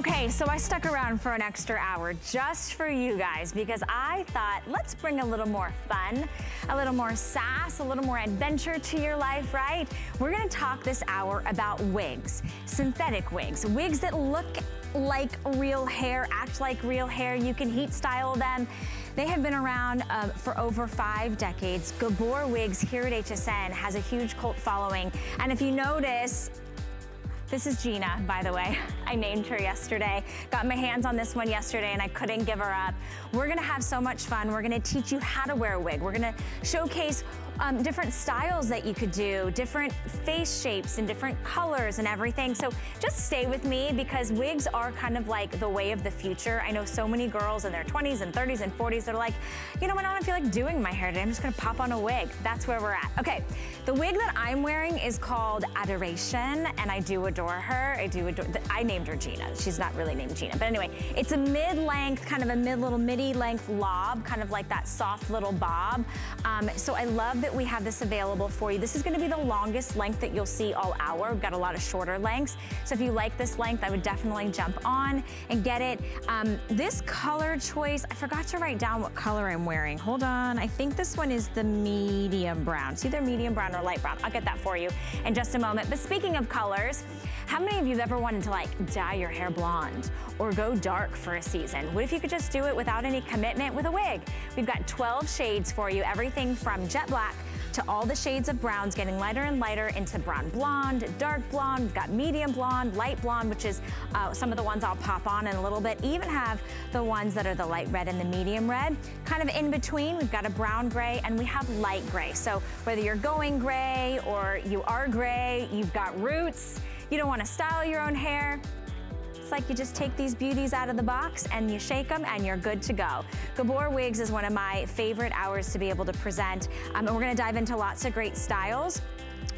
Okay, so I stuck around for an extra hour just for you guys because I thought let's bring a little more fun, a little more sass, a little more adventure to your life, right? We're gonna talk this hour about wigs, synthetic wigs, wigs that look like real hair, act like real hair. You can heat style them. They have been around for over 5 decades. Gabor Wigs here at HSN has a huge cult following. And if you notice, this is Gina, by the way. I named her yesterday. Got my hands on this one yesterday and I couldn't give her up. We're gonna have so much fun. We're gonna teach you how to wear a wig. We're gonna showcase different styles that you could do, different face shapes and different colors and everything. So just stay with me because wigs are kind of like the way of the future. I know so many girls in their 20s and 30s and 40s that are like, you know what, I don't feel like doing my hair today. I'm just gonna pop on a wig. That's where we're at. Okay, the wig that I'm wearing is called Adoration and I do adore her. I named her Gina. She's not really named Gina, but anyway, it's a mid-length, kind of a little midi-length lob, kind of like that soft little bob. So I love that we have this available for you. This is gonna be the longest length that you'll see all hour. We've got a lot of shorter lengths. So if you like this length, I would definitely jump on and get it. This color choice, I forgot to write down what color I'm wearing. Hold on, I think this one is the medium brown. It's either medium brown or light brown. I'll get that for you in just a moment. But speaking of colors, how many of you have ever wanted to like dye your hair blonde or go dark for a season? What if you could just do it without any commitment with a wig? We've got 12 shades for you, everything from jet black to all the shades of browns, getting lighter and lighter into brown blonde, dark blonde. We've got medium blonde, light blonde, which is some of the ones I'll pop on in a little bit. Even have the ones that are the light red and the medium red. Kind of in between, we've got a brown gray and we have light gray. So whether you're going gray or you are gray, you've got roots, you don't want to style your own hair, it's like you just take these beauties out of the box and you shake them and you're good to go. Gabor Wigs is one of my favorite hours to be able to present. And we're gonna dive into lots of great styles.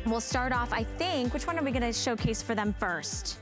We'll start off, I think, which one are we gonna showcase for them first?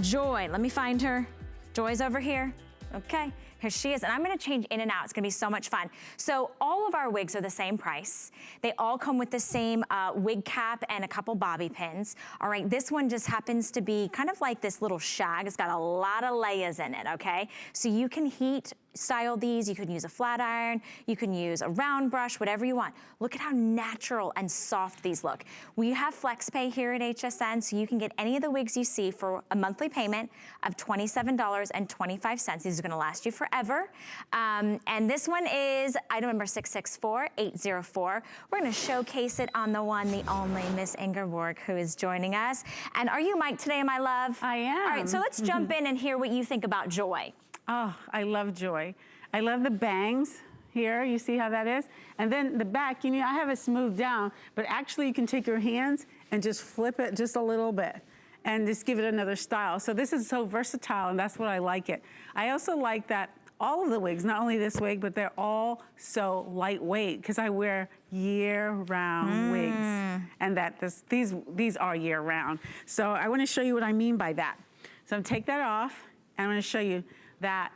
Joy, let me find her. Joy's over here, okay. Here she is, and I'm gonna change in and out. It's gonna be so much fun. So all of our wigs are the same price. They all come with the same wig cap and a couple bobby pins. All right, this one just happens to be kind of like this little shag. It's got a lot of layers in it, okay? So you can heat style these. You can use a flat iron, you can use a round brush, whatever you want. Look at how natural and soft these look. We have flex pay here at HSN, so you can get any of the wigs you see for a monthly payment of $27.25. These are gonna last you forever. And this one is item number 664804. We're gonna showcase it on the one, the only Miss Ingeborg, who is joining us. And are you Mike today, my love? I am. All right, so let's jump in and hear what you think about Joy. Oh, I love Joy. I love the bangs here. You see how that is? And then the back, you know, I have it smoothed down, but actually you can take your hands and just flip it just a little bit and just give it another style. So this is so versatile and that's what I like it. I also like that all of the wigs, not only this wig, but they're all so lightweight because I wear year-round wigs and that these are year-round. So I want to show you what I mean by that. So I'm gonna take that off and I'm gonna show you that,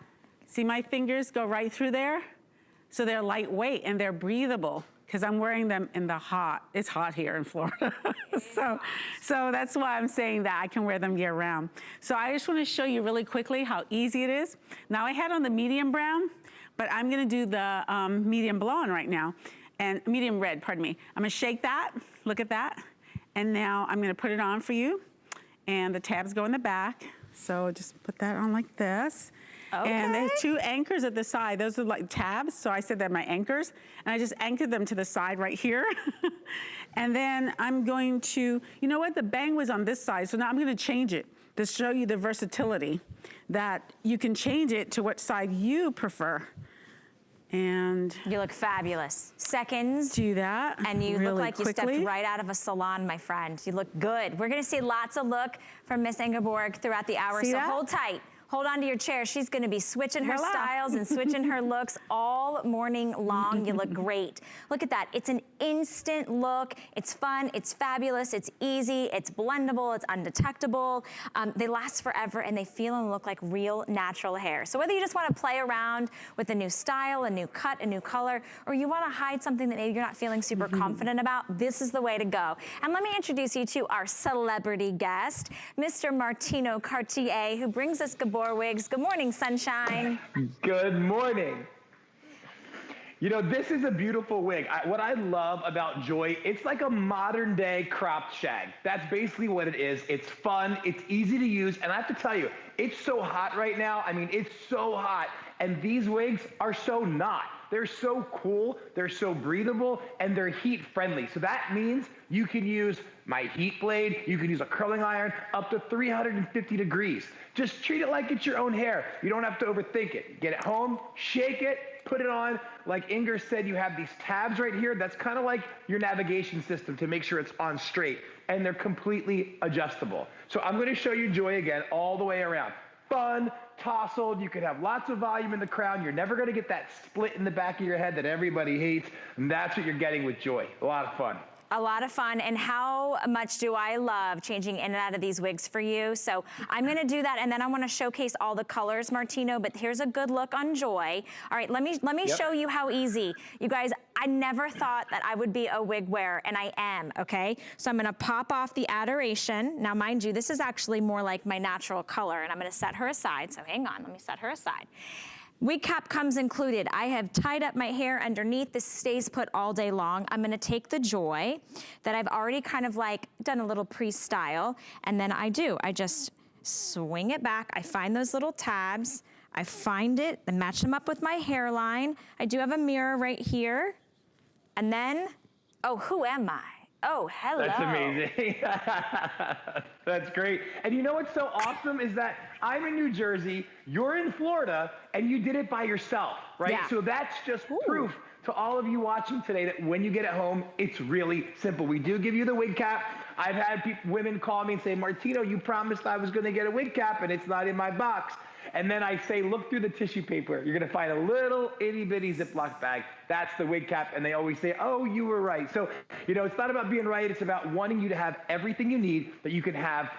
see my fingers go right through there? So they're lightweight and they're breathable because I'm wearing them in the hot. It's hot here in Florida. so that's why I'm saying that I can wear them year round. So I just wanna show you really quickly how easy it is. Now I had on the medium brown, but I'm gonna do the medium blonde right now, and medium red, pardon me. I'm gonna shake that, look at that. And now I'm gonna put it on for you. And the tabs go in the back. So just put that on like this. Okay. And there's 2 anchors at the side. Those are like tabs, so I said they're my anchors. And I just anchored them to the side right here. And then I'm going to, you know what, the bang was on this side, so now I'm gonna change it to show you the versatility that you can change it to what side you prefer. And you look fabulous. Seconds. Do that. And you really look like quickly. You stepped right out of a salon, my friend. You look good. We're gonna see lots of look from Miss Ingeborg throughout the hour, so hold tight. Hold on to your chair. She's gonna be switching her styles and switching her looks all morning long. You look great. Look at that. It's an instant look. It's fun, it's fabulous, it's easy, it's blendable, it's undetectable. They last forever and they feel and look like real natural hair. So whether you just wanna play around with a new style, a new cut, a new color, or you wanna hide something that maybe you're not feeling super confident about, this is the way to go. And let me introduce you to our celebrity guest, Mr. Martino Cartier, who brings us Gabor Gabor Wigs. Good morning, sunshine. Good morning. You know, this is a beautiful wig. What I love about Joy, it's like a modern day cropped shag. That's basically what it is. It's fun, it's easy to use, and I have to tell you, it's so hot right now. I mean, it's so hot, and these wigs are so not. They're so cool, they're so breathable, and they're heat friendly. So that means you can use my heat blade, you can use a curling iron up to 350 degrees. Just treat it like it's your own hair. You don't have to overthink it. Get it home, shake it, put it on. Like Inger said, you have these tabs right here. That's kind of like your navigation system to make sure it's on straight, and they're completely adjustable. So I'm going to show you Joy again all the way around. Fun, tousled, you can have lots of volume in the crown. You're never going to get that split in the back of your head that everybody hates, and that's what you're getting with Joy. A lot of fun. A lot of fun, and how much do I love changing in and out of these wigs for you. So I'm gonna do that, and then I wanna showcase all the colors, Martino, but here's a good look on Joy. All right, let me show you how easy. You guys, I never thought that I would be a wig wearer, and I am, okay? So I'm gonna pop off the Adoration. Now, mind you, this is actually more like my natural color, and I'm gonna set her aside, so hang on, let me set her aside. Wig cap comes included. I have tied up my hair underneath. This stays put all day long. I'm gonna take the Joy that I've already kind of like done a little pre-style, and then I just swing it back. I find those little tabs. I find it and match them up with my hairline. I do have a mirror right here. And then, oh, who am I? Oh, hello. That's amazing. That's great. And you know what's so awesome is that I'm in New Jersey, you're in Florida, and you did it by yourself, right? Yeah. So that's just proof to all of you watching today that when you get it home, it's really simple. We do give you the wig cap. I've had women call me and say, Martino, you promised I was going to get a wig cap, and it's not in my box. And then I say, look through the tissue paper. You're going to find a little itty bitty Ziploc bag. That's the wig cap. And they always say, oh, you were right. So, you know, it's not about being right. It's about wanting you to have everything you need, that you can have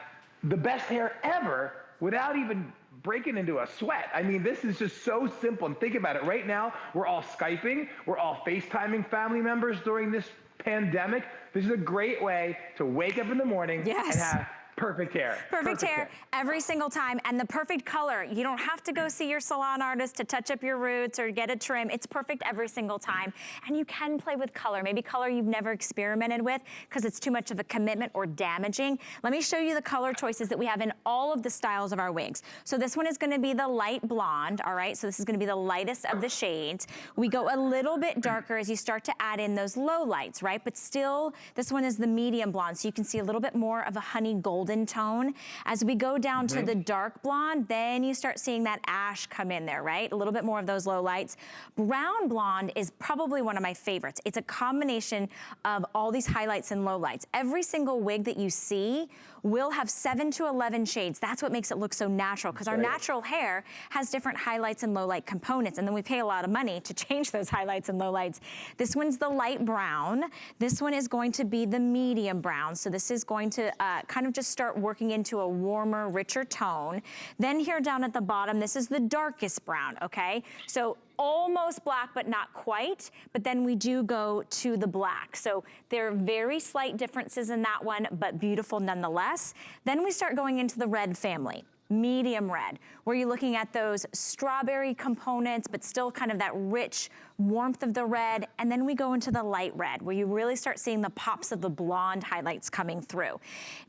the best hair ever without even breaking into a sweat. I mean, this is just so simple. And think about it. Right now, we're all Skyping. We're all FaceTiming family members during this pandemic. This is a great way to wake up in the morning and have perfect hair. Perfect hair every single time, and the perfect color. You don't have to go see your salon artist to touch up your roots or get a trim. It's perfect every single time. And you can play with color, maybe color you've never experimented with because it's too much of a commitment or damaging. Let me show you the color choices that we have in all of the styles of our wigs. So this one is gonna be the light blonde, all right? So this is gonna be the lightest of the shades. We go a little bit darker as you start to add in those low lights, right? But still, this one is the medium blonde, so you can see a little bit more of a honey golden tone. As we go down to the dark blonde, then you start seeing that ash come in there, right? A little bit more of those low lights. Brown blonde is probably one of my favorites. It's a combination of all these highlights and low lights. Every single wig that you see will have 7 to 11 shades. That's what makes it look so natural, because our natural hair has different highlights and low light components, and then we pay a lot of money to change those highlights and low lights. This one's the light brown. This one is going to be the medium brown. So this is going to kind of just start working into a warmer, richer tone. Then here down at the bottom, this is the darkest brown, okay? So almost black, but not quite. But then we do go to the black. So there are very slight differences in that one, but beautiful nonetheless. Then we start going into the red family. Medium red, where you're looking at those strawberry components, but still kind of that rich warmth of the red. And then we go into the light red, where you really start seeing the pops of the blonde highlights coming through.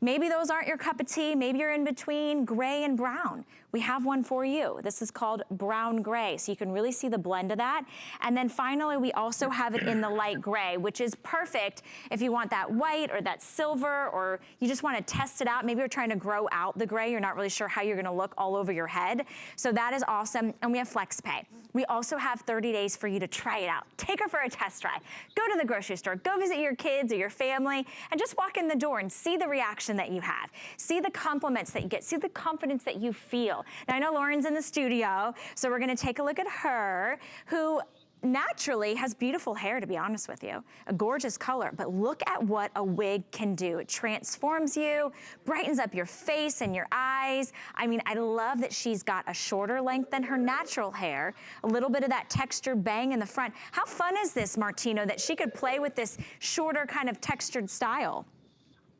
Maybe those aren't your cup of tea. Maybe you're in between gray and brown. We have one for you. This is called brown gray, so you can really see the blend of that. And then finally, we also have it in the light gray, which is perfect if you want that white or that silver, or you just want to test it out. Maybe you're trying to grow out the gray. You're not really sure how you're going to look all over your head. So that is awesome. And we have flex pay. We also have 30 days for you to try it out. Take her for a test drive. Go to the grocery store, go visit your kids or your family, and just walk in the door and see the reaction that you have. See the compliments that you get. See the confidence that you feel. Now, I know Lauren's in the studio, so we're gonna take a look at her, who naturally has beautiful hair, to be honest with you, a gorgeous color, but look at what a wig can do. It transforms you, brightens up your face and your eyes. I mean, I love that she's got a shorter length than her natural hair, a little bit of that textured bang in the front. How fun is this, Martino, that she could play with this shorter kind of textured style?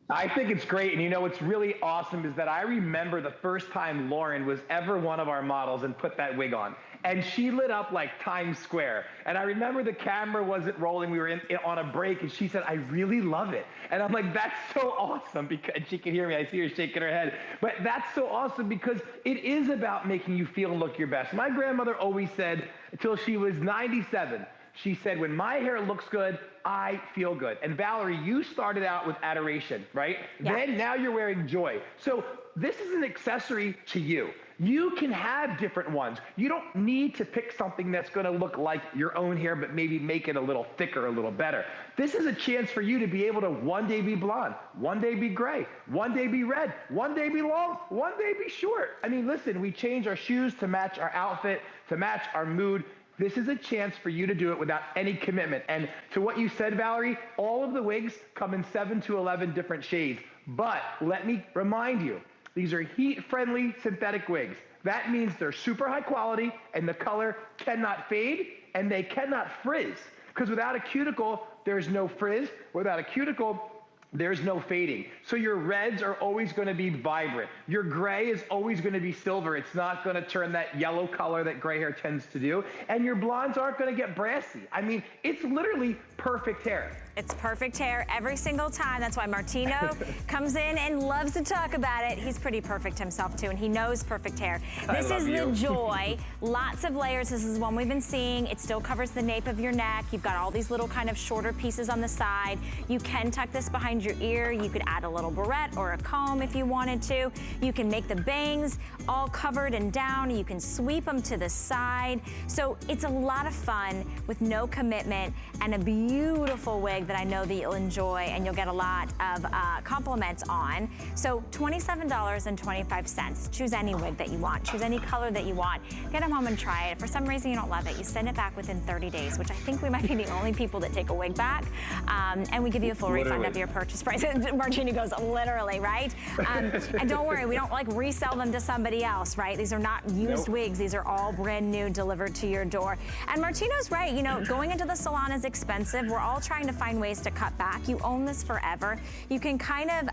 I think it's great. And you know, what's really awesome is that I remember the first time Lauren was ever one of our models and put that wig on. And she lit up like Times Square. And I remember the camera wasn't rolling. We were on a break, and she said, "I really love it." And I'm like, that's so awesome, because she can hear me. I see her shaking her head. But that's so awesome because it is about making you feel and look your best. My grandmother always said, until she was 97, she said, "When my hair looks good, I feel good." And Valerie, you started out with Adoration, right? Yeah. Then now you're wearing Joy. So this is an accessory to you. You can have different ones. You don't need to pick something that's going to look like your own hair, but maybe make it a little thicker, a little better. This is a chance for you to be able to one day be blonde, one day be gray, one day be red, one day be long, one day be short. I mean, listen, we change our shoes to match our outfit, to match our mood. This is a chance for you to do it without any commitment. And to what you said, Valerie, all of the wigs come in 7 to 11 different shades. But let me remind you, these are heat-friendly synthetic wigs. That means they're super high quality, and the color cannot fade, and they cannot frizz. Because without a cuticle, there's no frizz. Without a cuticle, there's no fading. So your reds are always going to be vibrant. Your gray is always going to be silver. It's not going to turn that yellow color that gray hair tends to do. And your blondes aren't going to get brassy. I mean, it's literally perfect hair. It's perfect hair every single time. That's why Martino comes in and loves to talk about it. He's pretty perfect himself too, and he knows perfect hair. This is the Joy. Lots of layers. This is one we've been seeing. It still covers the nape of your neck. You've got all these little kind of shorter pieces on the side. You can tuck this behind your ear. You could add a little barrette or a comb if you wanted to. You can make the bangs all covered and down. You can sweep them to the side. So it's a lot of fun with no commitment and a beautiful wig that I know that you'll enjoy and you'll get a lot of compliments on. So $27.25. Choose any wig that you want. Choose any color that you want. Get them home and try it. If for some reason you don't love it, you send it back within 30 days, which I think we might be the only people that take a wig back. And we give you a full refund of your purchase price. Martini goes, literally, right? And don't worry, we don't like resell them to somebody else, right? These are not used wigs. These are all brand new, delivered to your door. And Martino's right. You know, going into the salon is expensive. We're all trying to find ways to cut back. You own this forever. You can kind of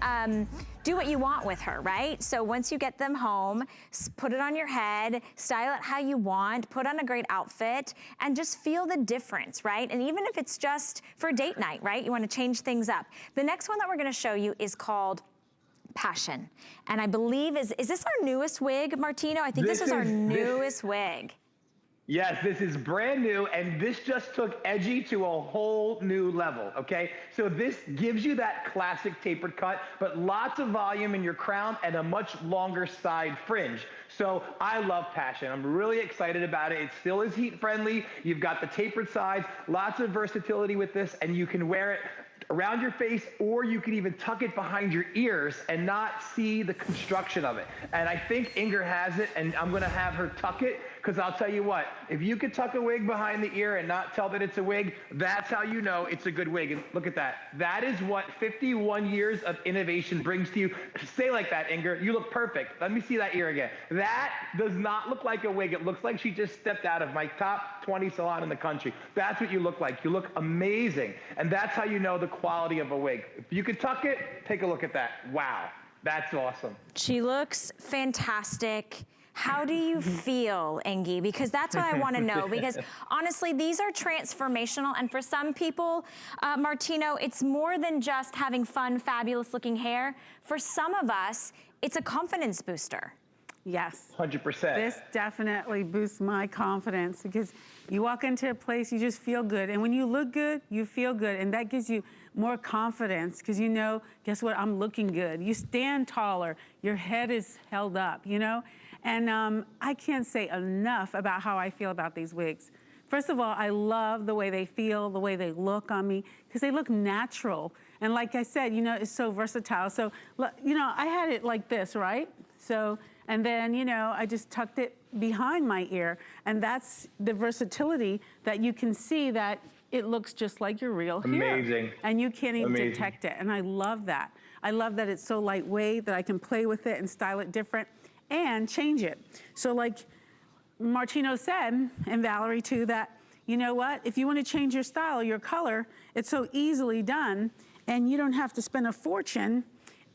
do what you want with her, right? So once you get them home, put it on your head, style it how you want, put on a great outfit, and just feel the difference, right? And even if it's just for date night, right? You want to change things up. The next one that we're going to show you is called Passion. And I believe, is this our newest wig, Martino? I think this is our newest wig. Yes, this is brand new, and this just took edgy to a whole new level, okay? So this gives you that classic tapered cut, but lots of volume in your crown and a much longer side fringe. So I love Passion. I'm really excited about it. It still is heat friendly. You've got the tapered sides, lots of versatility with this, and you can wear it around your face, or you can even tuck it behind your ears and not see the construction of it. And I think Inger has it, and I'm gonna have her tuck it, because I'll tell you what, if you could tuck a wig behind the ear and not tell that it's a wig, that's how you know it's a good wig. And look at that. That is what 51 years of innovation brings to you. Stay like that, Inger. You look perfect. Let me see that ear again. That does not look like a wig. It looks like she just stepped out of my top 20 salon in the country. That's what you look like. You look amazing. And that's how you know the quality of a wig. If you could tuck it, take a look at that. Wow, that's awesome. She looks fantastic. How do you feel, Engie? Because that's what I want to know. Because honestly, these are transformational. And for some people, Martino, it's more than just having fun, fabulous looking hair. For some of us, it's a confidence booster. Yes. 100%. This definitely boosts my confidence because you walk into a place, you just feel good. And when you look good, you feel good. And that gives you more confidence because you know, guess what? I'm looking good. You stand taller. Your head is held up, you know? And I can't say enough about how I feel about these wigs. First of all, I love the way they feel, the way they look on me, because they look natural. And like I said, you know, it's so versatile. So, you know, I had it like this, right? So, and then, you know, I just tucked it behind my ear. And that's the versatility that you can see that it looks just like your real hair. Amazing. And you can't even detect it. And I love that. I love that it's so lightweight that I can play with it and style it different and change it. So like Martino said, and Valerie too, that, you know what, if you want to change your style, your color, it's so easily done, and you don't have to spend a fortune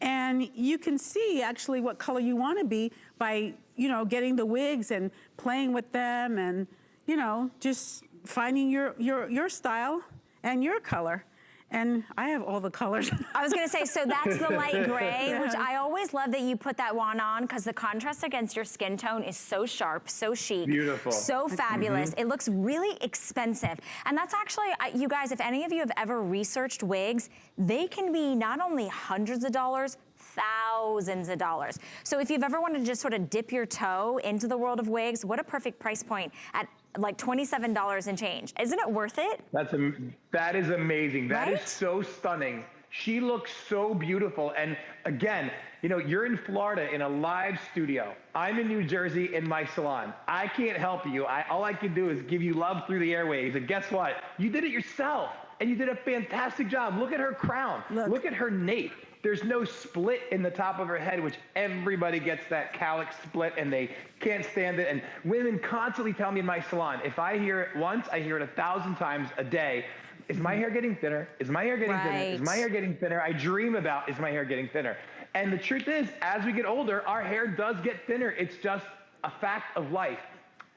And you can see actually what color you want to be by, you know, getting the wigs and playing with them and, you know, just finding your style and your color. And I have all the colors. I was gonna say, so that's the light gray, which I always love that you put that wand on because the contrast against your skin tone is so sharp, so chic. Beautiful. So fabulous. It looks really expensive. And that's actually, you guys, if any of you have ever researched wigs, they can be not only hundreds of dollars, thousands of dollars. So if you've ever wanted to just sort of dip your toe into the world of wigs, what a perfect price point at like $27 and change. Isn't it worth it? That is amazing. That Right? is so stunning. She looks so beautiful. And again, you know, you're in Florida in a live studio. I'm in New Jersey in my salon. I can't help you. All I can do is give you love through the airwaves. And guess what? You did it yourself. And you did a fantastic job. Look at her crown. Look at her nape. There's no split in the top of her head, which everybody gets that cowlick split and they can't stand it. And women constantly tell me in my salon, if I hear it once, I hear it 1,000 times a day. Is my hair getting thinner? Is my hair getting thinner? Is my hair getting thinner? I dream about, is my hair getting thinner? And the truth is, as we get older, our hair does get thinner. It's just a fact of life.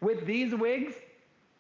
With these wigs,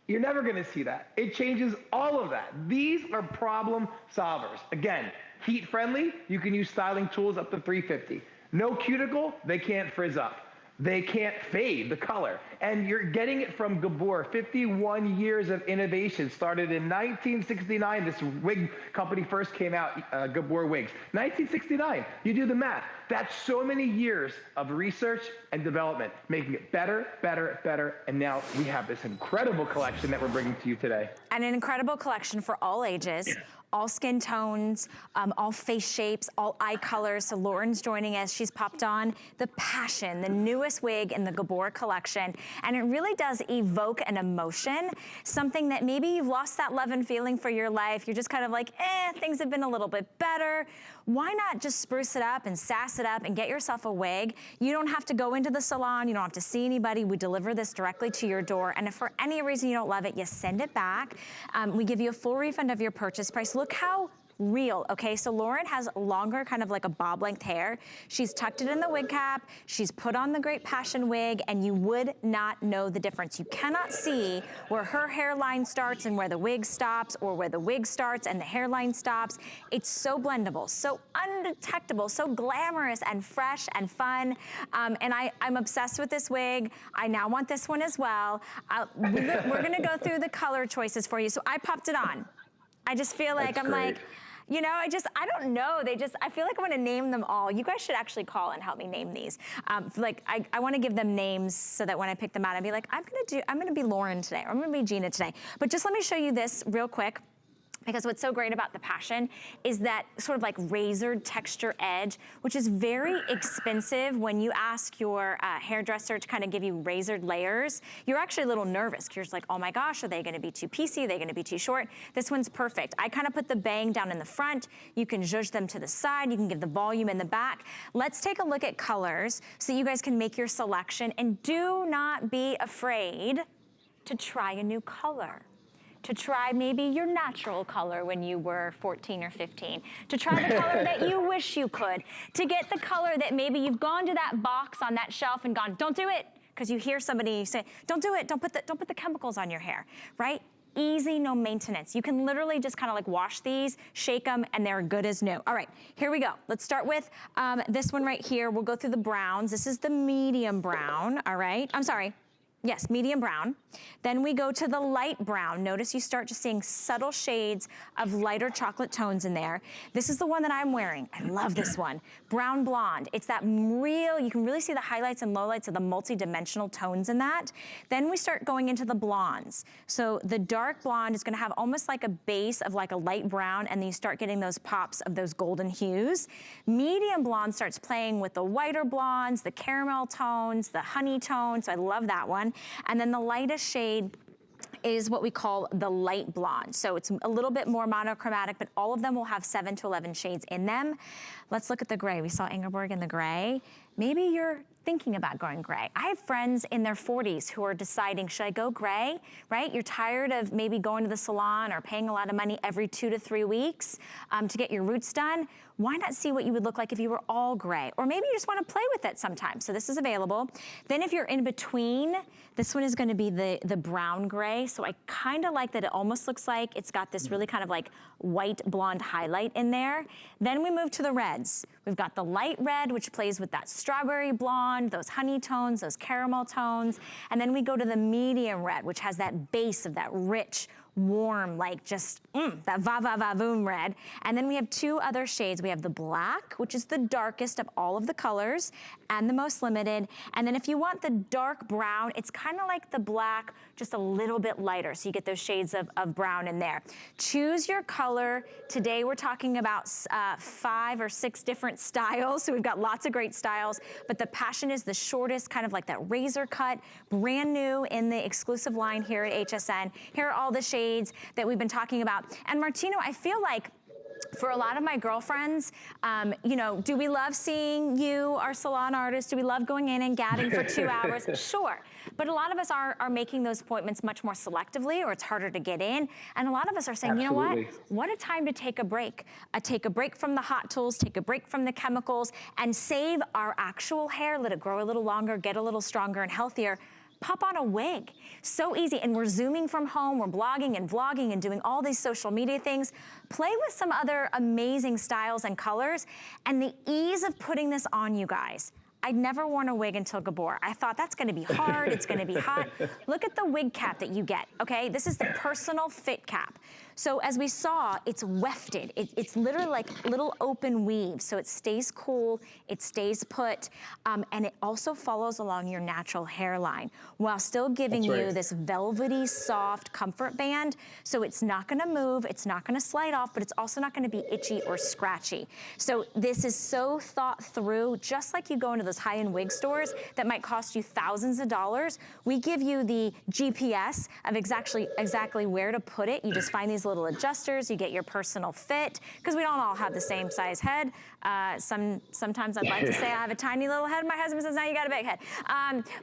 you're never gonna see that. It changes all of that. These are problem solvers. Again, heat friendly, you can use styling tools up to 350. No cuticle, they can't frizz up. They can't fade the color. And you're getting it from Gabor, 51 years of innovation. Started in 1969, this wig company first came out, Gabor Wigs. 1969, you do the math. That's so many years of research and development, making it better, better, better. And now we have this incredible collection that we're bringing to you today. And an incredible collection for all ages. All skin tones, all face shapes, all eye colors. So Lauren's joining us. She's popped on the Passion, the newest wig in the Gabor collection. And it really does evoke an emotion, something that maybe you've lost that love and feeling for your life. You're just kind of like, things have been a little bit better. Why not just spruce it up and sass it up and get yourself a wig? You don't have to go into the salon. You don't have to see anybody. We deliver this directly to your door. And if for any reason you don't love it, you send it back. We give you a full refund of your purchase price. Look how real, okay? So Lauren has longer, kind of like a bob length hair. She's tucked it in the wig cap. She's put on the Great Passion wig and you would not know the difference. You cannot see where her hairline starts and where the wig stops, or where the wig starts and the hairline stops. It's so blendable, so undetectable, so glamorous and fresh and fun. And I'm obsessed with this wig. I now want this one as well. We're gonna go through the color choices for you. So I popped it on. I just feel like, That's I'm great. like, you know, I don't know. I feel like I want to name them all. You guys should actually call and help me name these. I want to give them names so that when I pick them out, I'd be like, I'm going to be Lauren today, or I'm going to be Gina today. But just let me show you this real quick. Because what's so great about the Passion is that sort of like razored texture edge, which is very expensive when you ask your hairdresser to kind of give you razored layers. You're actually a little nervous because you're just like, oh my gosh, are they gonna be too piecey? Are they gonna be too short? This one's perfect. I kind of put the bang down in the front. You can zhuzh them to the side. You can give the volume in the back. Let's take a look at colors so you guys can make your selection, and do not be afraid to try a new color. To try maybe your natural color when you were 14 or 15, to try the color that you wish you could, to get the color that maybe you've gone to that box on that shelf and gone, don't do it, because you hear somebody say, don't do it, don't put the chemicals on your hair, right? Easy, no maintenance. You can literally just kind of like wash these, shake them, and they're good as new. All right, here we go. Let's start with this one right here. We'll go through the browns. This is the medium brown, all right? I'm sorry. Yes, medium brown. Then we go to the light brown. Notice you start just seeing subtle shades of lighter chocolate tones in there. This is the one that I'm wearing. I love this one. Brown blonde. It's that real, you can really see the highlights and lowlights of the multi-dimensional tones in that. Then we start going into the blondes. So the dark blonde is gonna have almost like a base of like a light brown, and then you start getting those pops of those golden hues. Medium blonde starts playing with the whiter blondes, the caramel tones, the honey tones. So I love that one. And then the lightest shade is what we call the light blonde. So it's a little bit more monochromatic, but all of them will have 7 to 11 shades in them. Let's look at the gray. We saw Ingeborg in the gray. Maybe you're thinking about going gray. I have friends in their 40s who are deciding, should I go gray, right? You're tired of maybe going to the salon or paying a lot of money every 2 to 3 weeks to get your roots done. Why not see what you would look like if you were all gray? Or maybe you just want to play with it sometimes. So this is available. Then if you're in between, this one is going to be the brown gray. So I kind of like that it almost looks like it's got this really kind of like white blonde highlight in there. Then we move to the reds. We've got the light red, which plays with that strawberry blonde, those honey tones, those caramel tones. And then we go to the medium red, which has that base of that rich, warm, like just that va-va-va-voom red. And then we have 2 other shades. We have the black, which is the darkest of all of the colors and the most limited. And then if you want the dark brown, it's kind of like the black, just a little bit lighter. So you get those shades of brown in there. Choose your color. Today we're talking about 5 or 6 different styles. So we've got lots of great styles, but the Passion is the shortest, kind of like that razor cut, brand new in the exclusive line here at HSN. Here are all the shades that we've been talking about. And Martino, I feel like for a lot of my girlfriends, you know, do we love seeing you, our salon artist? Do we love going in and gabbing for 2 hours? Sure. But a lot of us are making those appointments much more selectively, or it's harder to get in. And a lot of us are saying, Absolutely. you know what a time to take a break. Take a break from the hot tools, take a break from the chemicals, and save our actual hair, let it grow a little longer, get a little stronger and healthier. Pop on a wig. So easy. And we're Zooming from home, we're blogging and vlogging and doing all these social media things. Play with some other amazing styles and colors, and the ease of putting this on, you guys. I'd never worn a wig until Gabor. I thought that's gonna be hard, it's gonna be hot. Look at the wig cap that you get, okay? This is the personal fit cap. So as we saw, it's wefted. It's literally like little open weaves, so it stays cool, it stays put, and it also follows along your natural hairline while still giving you this velvety, soft comfort band. So it's not gonna move, it's not gonna slide off, but it's also not gonna be itchy or scratchy. So this is so thought through, just like you go into those high-end wig stores that might cost you thousands of dollars. We give you the GPS of exactly where to put it. You just find these little adjusters, you get your personal fit, because we don't all have the same size head. Sometimes I'd like to say I have a tiny little head. My husband says, now you got a big head.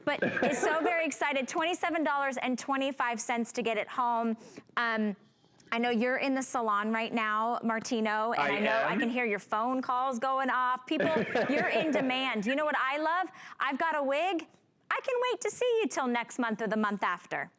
But it's so very excited. $27.25 to get it home. I know you're in the salon right now, Martino, and I know I can hear your phone calls going off. People, you're in demand. You know what I love? I've got a wig. I can wait to see you till next month or the month after.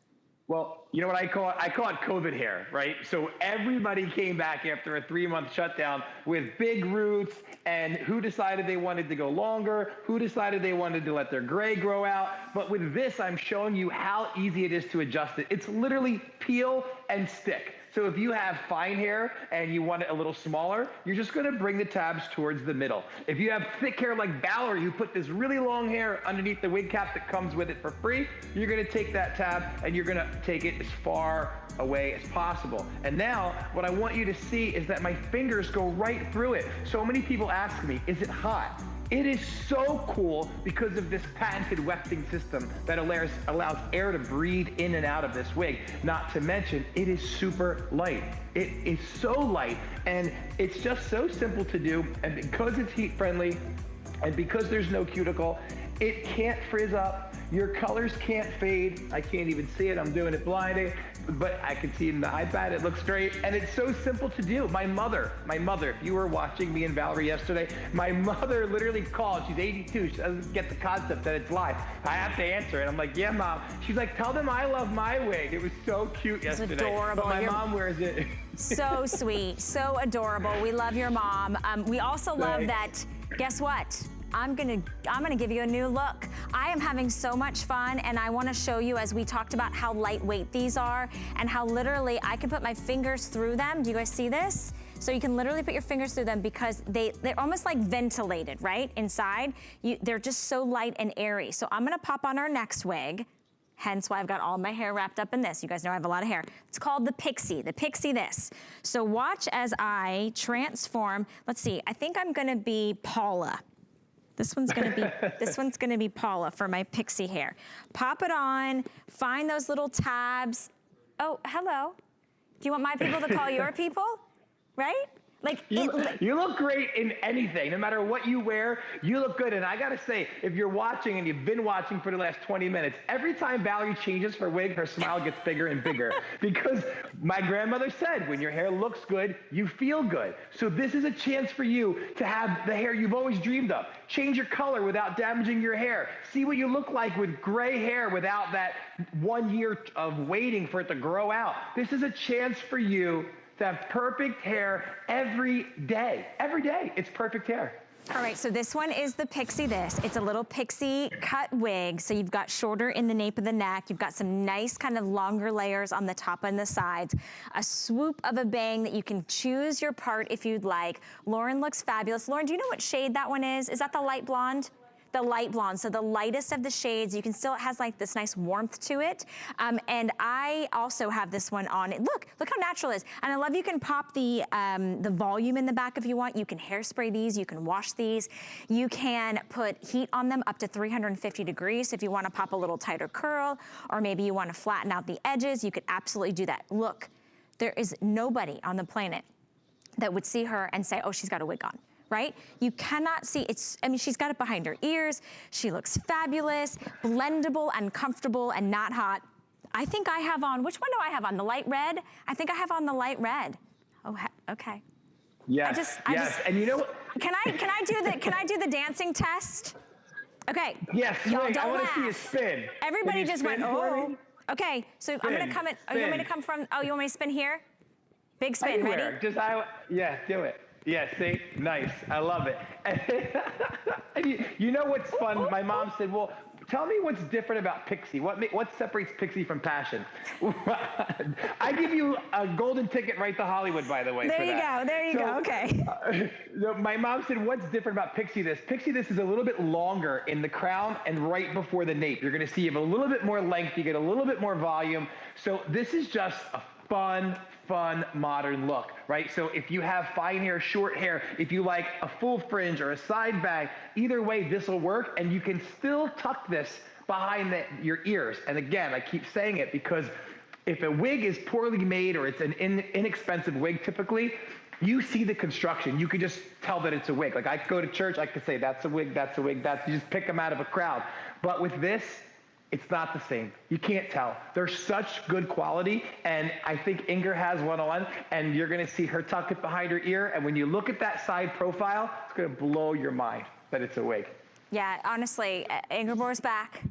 Well, you know what I call it? I call it COVID hair, right? So everybody came back after a 3-month shutdown with big roots, and who decided they wanted to go longer, who decided they wanted to let their gray grow out. But with this, I'm showing you how easy it is to adjust it. It's literally peel and stick. So if you have fine hair and you want it a little smaller, you're just gonna bring the tabs towards the middle. If you have thick hair like Valerie, who put this really long hair underneath the wig cap that comes with it for free, you're gonna take that tab and you're gonna take it as far away as possible. And now what I want you to see is that my fingers go right through it. So many people ask me, is it hot? It is so cool because of this patented wefting system that allows air to breathe in and out of this wig. Not to mention, it is super light. It is so light, and it's just so simple to do. And because it's heat friendly, and because there's no cuticle, it can't frizz up. Your colors can't fade. I can't even see it. I'm doing it blinded, but I can see it in the iPad. It looks great, and it's so simple to do. My mother, if you were watching me and Valerie yesterday, my mother literally called. She's 82. She doesn't get the concept that it's live. I have to answer it. I'm like, yeah, Mom. She's like, tell them I love my wig. It was so cute yesterday. It's adorable. But my mom wears it. So sweet, so adorable. We love your mom. We also love that, guess what? I'm gonna give you a new look. I am having so much fun, and I wanna show you, as we talked about, how lightweight these are and how literally I can put my fingers through them. Do you guys see this? So you can literally put your fingers through them because they're almost like ventilated, right? Inside, they're just so light and airy. So I'm gonna pop on our next wig, hence why I've got all my hair wrapped up in this. You guys know I have a lot of hair. It's called the Pixie this. So watch as I transform. Let's see, I think I'm gonna be Paula. This one's gonna be Paula for my Pixie hair. Pop it on, find those little tabs. Oh, hello. Do you want my people to call your people? Right? Like, you look great in anything. No matter what you wear, you look good. And I got to say, if you're watching and you've been watching for the last 20 minutes, every time Valerie changes her wig, her smile gets bigger and bigger. Because my grandmother said, when your hair looks good, you feel good. So this is a chance for you to have the hair you've always dreamed of. Change your color without damaging your hair. See what you look like with gray hair without that 1 year of waiting for it to grow out. This is a chance for you to have perfect hair every day. Every day, it's perfect hair. All right, so this one is the Pixie this. It's a little Pixie cut wig. So you've got shorter in the nape of the neck. You've got some nice kind of longer layers on the top and the sides. A swoop of a bang that you can choose your part if you'd like. Lauren looks fabulous. Lauren, do you know what shade that one is? Is that the light blonde? The light blonde, so the lightest of the shades. You can still, it has like this nice warmth to it. And I also have this one on. Look how natural it is. And I love you can pop the volume in the back if you want. You can hairspray these, you can wash these. You can put heat on them up to 350 degrees. So if you wanna pop a little tighter curl, or maybe you wanna flatten out the edges, you could absolutely do that. Look, there is nobody on the planet that would see her and say, oh, she's got a wig on. Right? You cannot see, she's got it behind her ears. She looks fabulous, blendable and comfortable and not hot. I think I have on, which one do I have on? The light red? I think I have on the light red. Oh, okay. Yes, and you know what? Can I do the dancing test? Okay. Yes, y'all I don't want laugh. to see you spin. Everybody just went, oh. Okay, so spin, I'm gonna come in, oh, you want me to come from, oh, you want me to spin here? Big spin, anywhere. ready? Yeah, do it. Yeah, see? Nice. I love it. And you know what's fun? My mom said, well, tell me what's different about Pixie. What separates Pixie from Passion? I give you a golden ticket right to Hollywood, by the way. There you go, okay. My mom said, what's different about Pixie this? Pixie this is a little bit longer in the crown and right before the nape. You're going to see you have a little bit more length. You get a little bit more volume. So this is just a fun modern look, right? So if you have fine hair, short hair, if you like a full fringe or a side bag, either way, this will work, and you can still tuck this behind your ears. And again, I keep saying it because if a wig is poorly made or it's an inexpensive wig typically, you see the construction. You can just tell that it's a wig. Like I go to church, I could say, that's a wig, that's a wig, you just pick them out of a crowd. But with this, it's not the same. You can't tell. They're such good quality, and I think Inger has one on, and you're gonna see her tuck it behind her ear, and when you look at that side profile, it's gonna blow your mind that it's a wig. Yeah, honestly, Ingeborg's back.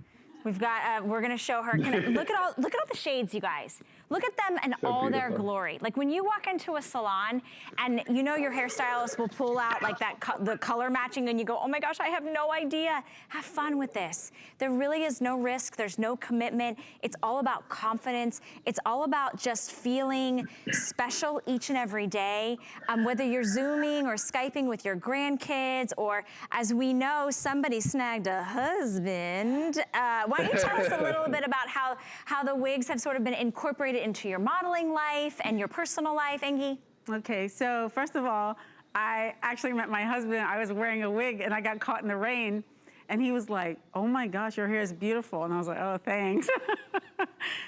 We've got, we're gonna show her. Look at all the shades, you guys. Look at them in So all beautiful. their glory. Like when you walk into a salon and you know your hairstylist will pull out like that, the color matching, and you go, oh my gosh, I have no idea. Have fun with this. There really is no risk. There's no commitment. It's all about confidence. It's all about just feeling special each and every day. Whether you're Zooming or Skyping with your grandkids, or as we know, somebody snagged a husband. Why don't you tell us a little bit about how the wigs have sort of been incorporated into your modeling life and your personal life, Angie? Okay, so first of all, I actually met my husband. I was wearing a wig and I got caught in the rain, and he was like, oh my gosh, your hair is beautiful. And I was like, oh, thanks.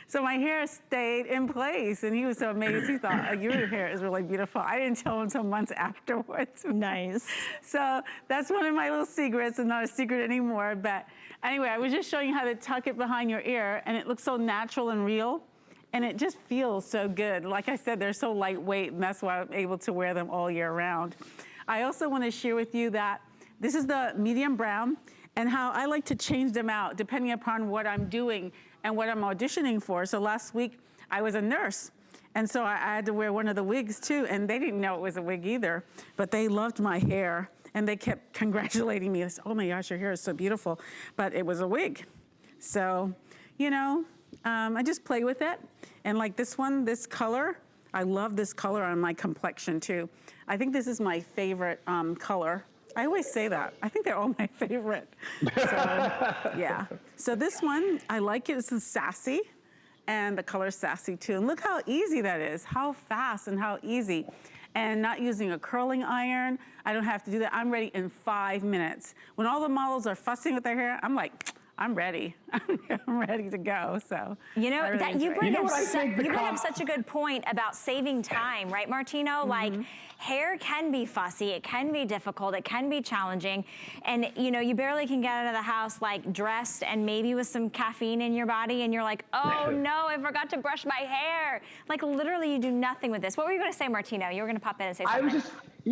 So my hair stayed in place, and he was so amazed. He thought, oh, your hair is really beautiful. I didn't tell him until months afterwards. Nice. So that's one of my little secrets. It's not a secret anymore. But anyway, I was just showing you how to tuck it behind your ear, and it looks so natural and real. And it just feels so good. Like I said, they're so lightweight, and that's why I'm able to wear them all year round. I also want to share with you that this is the medium brown, and how I like to change them out depending upon what I'm doing and what I'm auditioning for. So last week, I was a nurse, and so I had to wear one of the wigs too, and they didn't know it was a wig either, but they loved my hair, and they kept congratulating me. They said, oh my gosh, your hair is so beautiful, but it was a wig. So, you know, I just play with it. And like this one, this color, I love this color on my complexion too. I think this is my favorite color. I always say that. I think they're all my favorite. So, yeah. So this one, I like it. This is sassy, and the color's sassy too. And look how easy that is, how fast and how easy. And not using a curling iron. I don't have to do that. I'm ready in 5 minutes. When all the models are fussing with their hair, I'm like, I'm ready. I'm ready to go. So you know, really that you enjoy bring, it. you bring up such a good point about saving time, right, Martino? Like, hair can be fussy, it can be difficult, it can be challenging, and you know, you barely can get out of the house like dressed and maybe with some caffeine in your body, and you're like, oh no, I forgot to brush my hair. Like literally, you do nothing with this. What were you going to say, Martino? You were going to pop in and say something.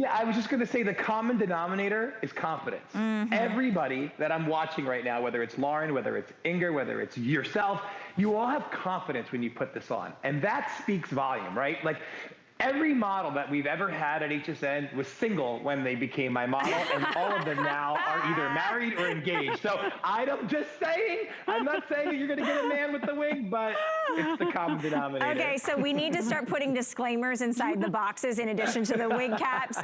I was just going to say the common denominator is confidence. Everybody that I'm watching right now, whether it's Lauren, whether it's Inger, whether it's yourself, you all have confidence when you put this on. And that speaks volume, right? Like every model that we've ever had at HSN was single when they became my model, and all of them now are either married or engaged. So I'm just saying, I'm not saying that you're going to get a man with the wig, but it's the common denominator. Okay, so we need to start putting disclaimers inside the boxes in addition to the wig caps,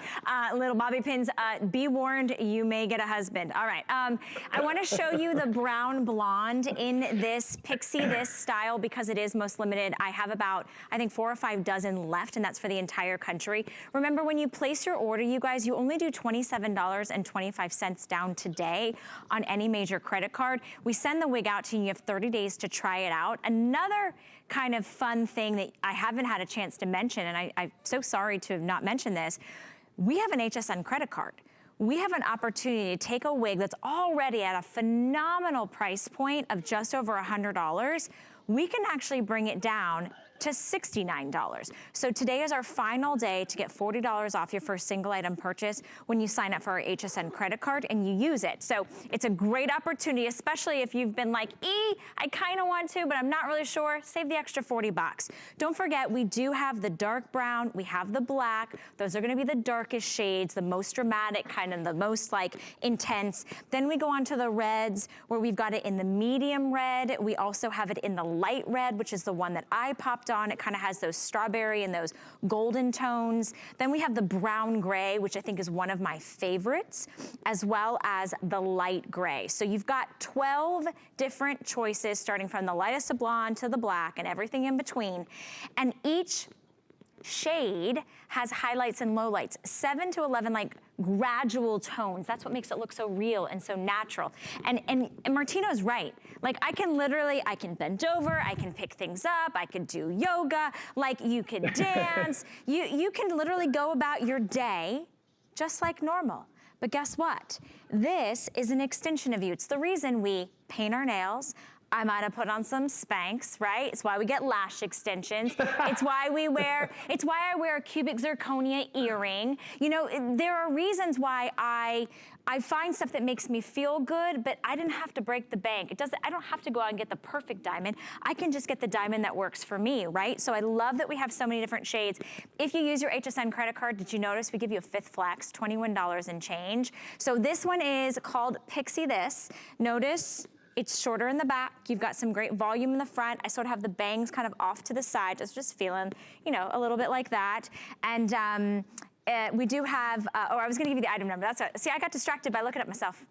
little bobby pins. Be warned, you may get a husband. All right, I want to show you the brown blonde in this Pixie, this style, because it is most limited. I have about, I think 4 or 5 dozen left, and that's for the entire country. Remember, when you place your order, you guys, you only do $27.25 down today on any major credit card. We send the wig out to you, and you have 30 days to try it out. Another kind of fun thing that I haven't had a chance to mention, and I'm so sorry to have not mentioned this, we have an HSN credit card. We have an opportunity to take a wig that's already at a phenomenal price point of just over $100. We can actually bring it down to $69. So today is our final day to get $40 off your first single item purchase when you sign up for our HSN credit card and you use it. So it's a great opportunity, especially if you've been like, I kind of want to, but I'm not really sure. Save the extra 40 bucks. Don't forget, we do have the dark brown, we have the black. Those are gonna be the darkest shades, the most dramatic, kind of the most like intense. Then we go on to the reds, where we've got it in the medium red. We also have it in the light red, which is the one that I popped on. It kind of has those strawberry and those golden tones. Then we have the brown gray, which I think is one of my favorites, as well as the light gray. So you've got 12 different choices, starting from the lightest of blonde to the black and everything in between. And each shade has highlights and lowlights, 7 to 11 like gradual tones. That's what makes it look so real and so natural. And Martino's right. Like I can bend over, I can pick things up, I could do yoga, like you could dance. You can literally go about your day just like normal. But guess what? This is an extension of you. It's the reason we paint our nails. I might have put on some Spanx, right? It's why we get lash extensions. It's why I wear a cubic zirconia earring. You know, there are reasons why I find stuff that makes me feel good, but I didn't have to break the bank. I don't have to go out and get the perfect diamond. I can just get the diamond that works for me, right? So I love that we have so many different shades. If you use your HSN credit card, did you notice we give you a 5th flex, $21 and change. So this one is called Pixie This. Notice it's shorter in the back. You've got some great volume in the front. I sort of have the bangs kind of off to the side, just feeling, you know, a little bit like that. And we do have, I was gonna give you the item number. See, I got distracted by looking at myself.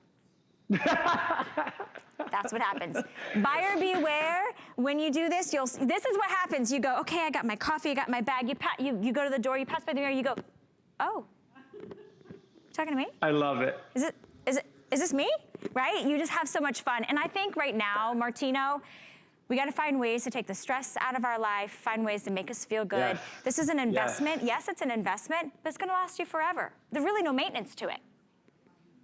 That's what happens. Buyer beware. When you do this, this is what happens. You go, okay, I got my coffee, I got my bag. You go to the door, you pass by the mirror, you go, oh, talking to me? I love it. Is this me? Right? You just have so much fun. And I think right now, Martino, we got to find ways to take the stress out of our life, find ways to make us feel good. Yes. This is an investment. Yes, it's an investment, but it's going to last you forever. There's really no maintenance to it.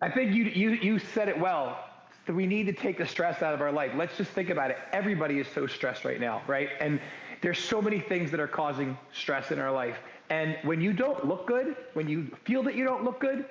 I think you said it well. So we need to take the stress out of our life. Let's just think about it. Everybody is so stressed right now, right? And there's so many things that are causing stress in our life. And when you don't look good, when you feel that you don't look good,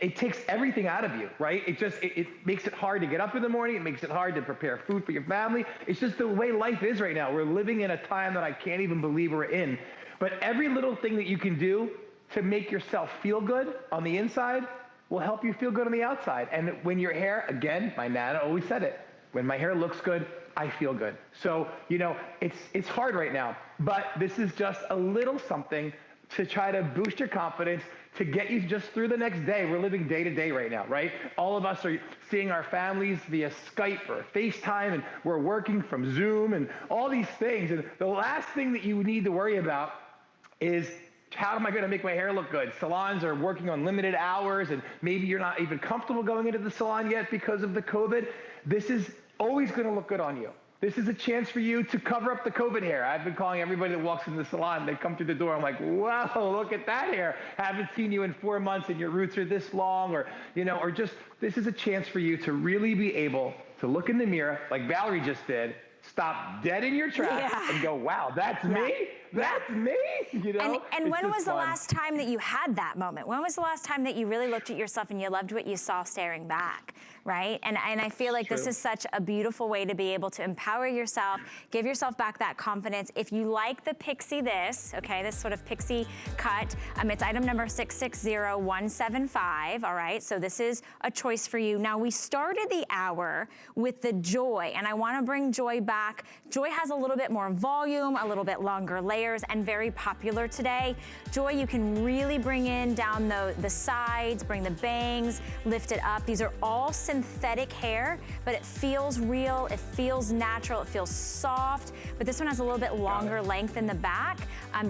it takes everything out of you, right? It makes it hard to get up in the morning. It makes it hard to prepare food for your family. It's just the way life is right now. We're living in a time that I can't even believe we're in. But every little thing that you can do to make yourself feel good on the inside will help you feel good on the outside. And when your hair, again, my Nana always said it, when my hair looks good, I feel good. So, you know, it's hard right now, but this is just a little something to try to boost your confidence, to get you just through the next day. We're living day to day right now, right? All of us are seeing our families via Skype or FaceTime, and we're working from Zoom and all these things. And the last thing that you need to worry about is how am I going to make my hair look good? Salons are working on limited hours, and maybe you're not even comfortable going into the salon yet because of the COVID. This is always going to look good on you. This is a chance for you to cover up the COVID hair. I've been calling everybody that walks into the salon. They come through the door. I'm like, whoa, look at that hair. Haven't seen you in 4 months and your roots are this long, or, or just, this is a chance for you to really be able to look in the mirror like Valerie just did, stop dead in your tracks and go, wow, that's me? That's me? And when was the last time that you had that moment? When was the last time that you really looked at yourself and you loved what you saw staring back, right? And I feel like this is such a beautiful way to be able to empower yourself, give yourself back that confidence. If you like the Pixie this sort of Pixie cut, it's item number 660175, all right? So this is a choice for you. Now, we started the hour with the Joy, and I wanna bring Joy back. Joy has a little bit more volume, a little bit longer layers, and very popular today. Joy, you can really bring in down the sides, bring the bangs, lift it up. These are all synthetic hair, but it feels real, it feels natural, it feels soft, but this one has a little bit longer length in the back.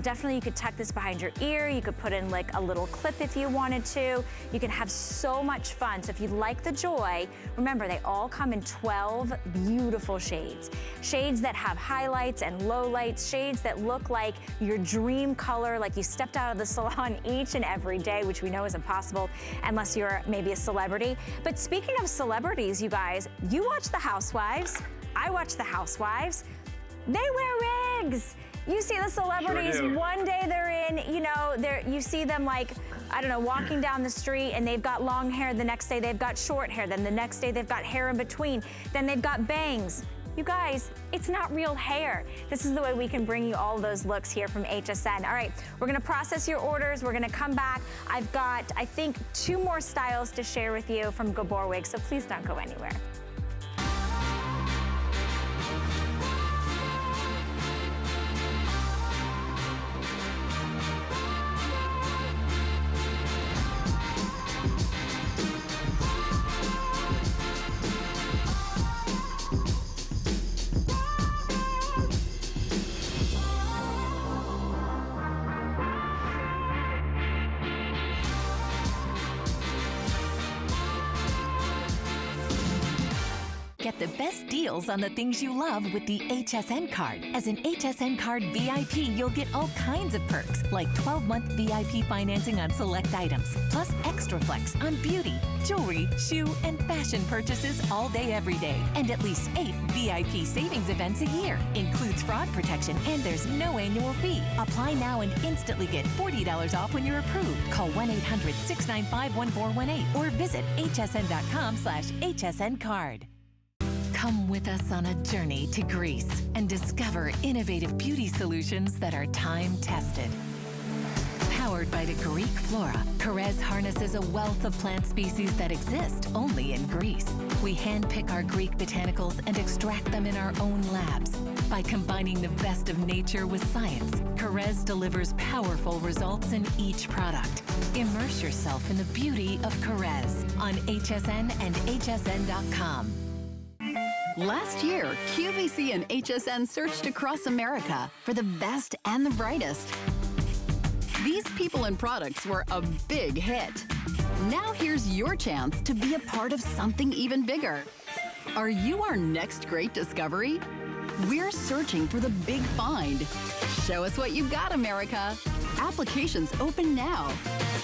Definitely you could tuck this behind your ear, you could put in like a little clip if you wanted to. You can have so much fun. So if you like the Joy, remember they all come in 12 beautiful shades. Shades that have highlights and lowlights, shades that look like your dream color, like you stepped out of the salon each and every day, which we know is impossible unless you're maybe a celebrity. But speaking of celebrities, you guys, you watch The Housewives, I watch The Housewives, they wear wigs. You see the celebrities, one day they're in, you see them like, I don't know, walking down the street and they've got long hair, the next day they've got short hair, then the next day they've got hair in between, then they've got bangs. You guys, it's not real hair. This is the way we can bring you all those looks here from HSN. All right, we're gonna process your orders. We're gonna come back. I've got, I think, 2 more styles to share with you from Gabor Wigs, so please don't go anywhere. Get the best deals on the things you love with the HSN card. As an HSN card VIP, you'll get all kinds of perks, like 12-month VIP financing on select items, plus extra flex on beauty, jewelry, shoe, and fashion purchases all day, every day. And at least 8 VIP savings events a year. Includes fraud protection, and there's no annual fee. Apply now and instantly get $40 off when you're approved. Call 1-800-695-1418 or visit hsn.com/HSN card. Come with us on a journey to Greece and discover innovative beauty solutions that are time-tested. Powered by the Greek flora, Carrez harnesses a wealth of plant species that exist only in Greece. We handpick our Greek botanicals and extract them in our own labs. By combining the best of nature with science, Carrez delivers powerful results in each product. Immerse yourself in the beauty of Carrez on HSN and hsn.com. Last year, QVC and HSN searched across America for the best and the brightest. These people and products were a big hit. Now here's your chance to be a part of something even bigger. Are you our next great discovery? We're searching for the big find. Show us what you got, America. Applications open now.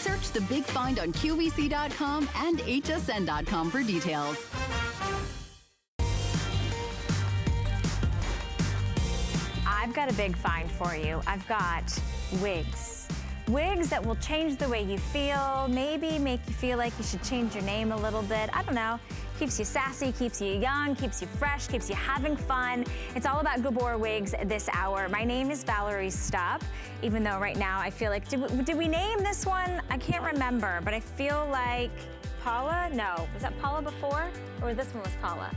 Search the big find on QVC.com and hsn.com for details. I've got a big find for you. I've got wigs. Wigs that will change the way you feel, maybe make you feel like you should change your name a little bit. I don't know. Keeps you sassy, keeps you young, keeps you fresh, keeps you having fun. It's all about Gabor Wigs this hour. My name is Valerie Stupp, even though right now I feel like, did we name this one? I can't remember, but I feel like Paula? No, was that Paula before? Or this one was Paula?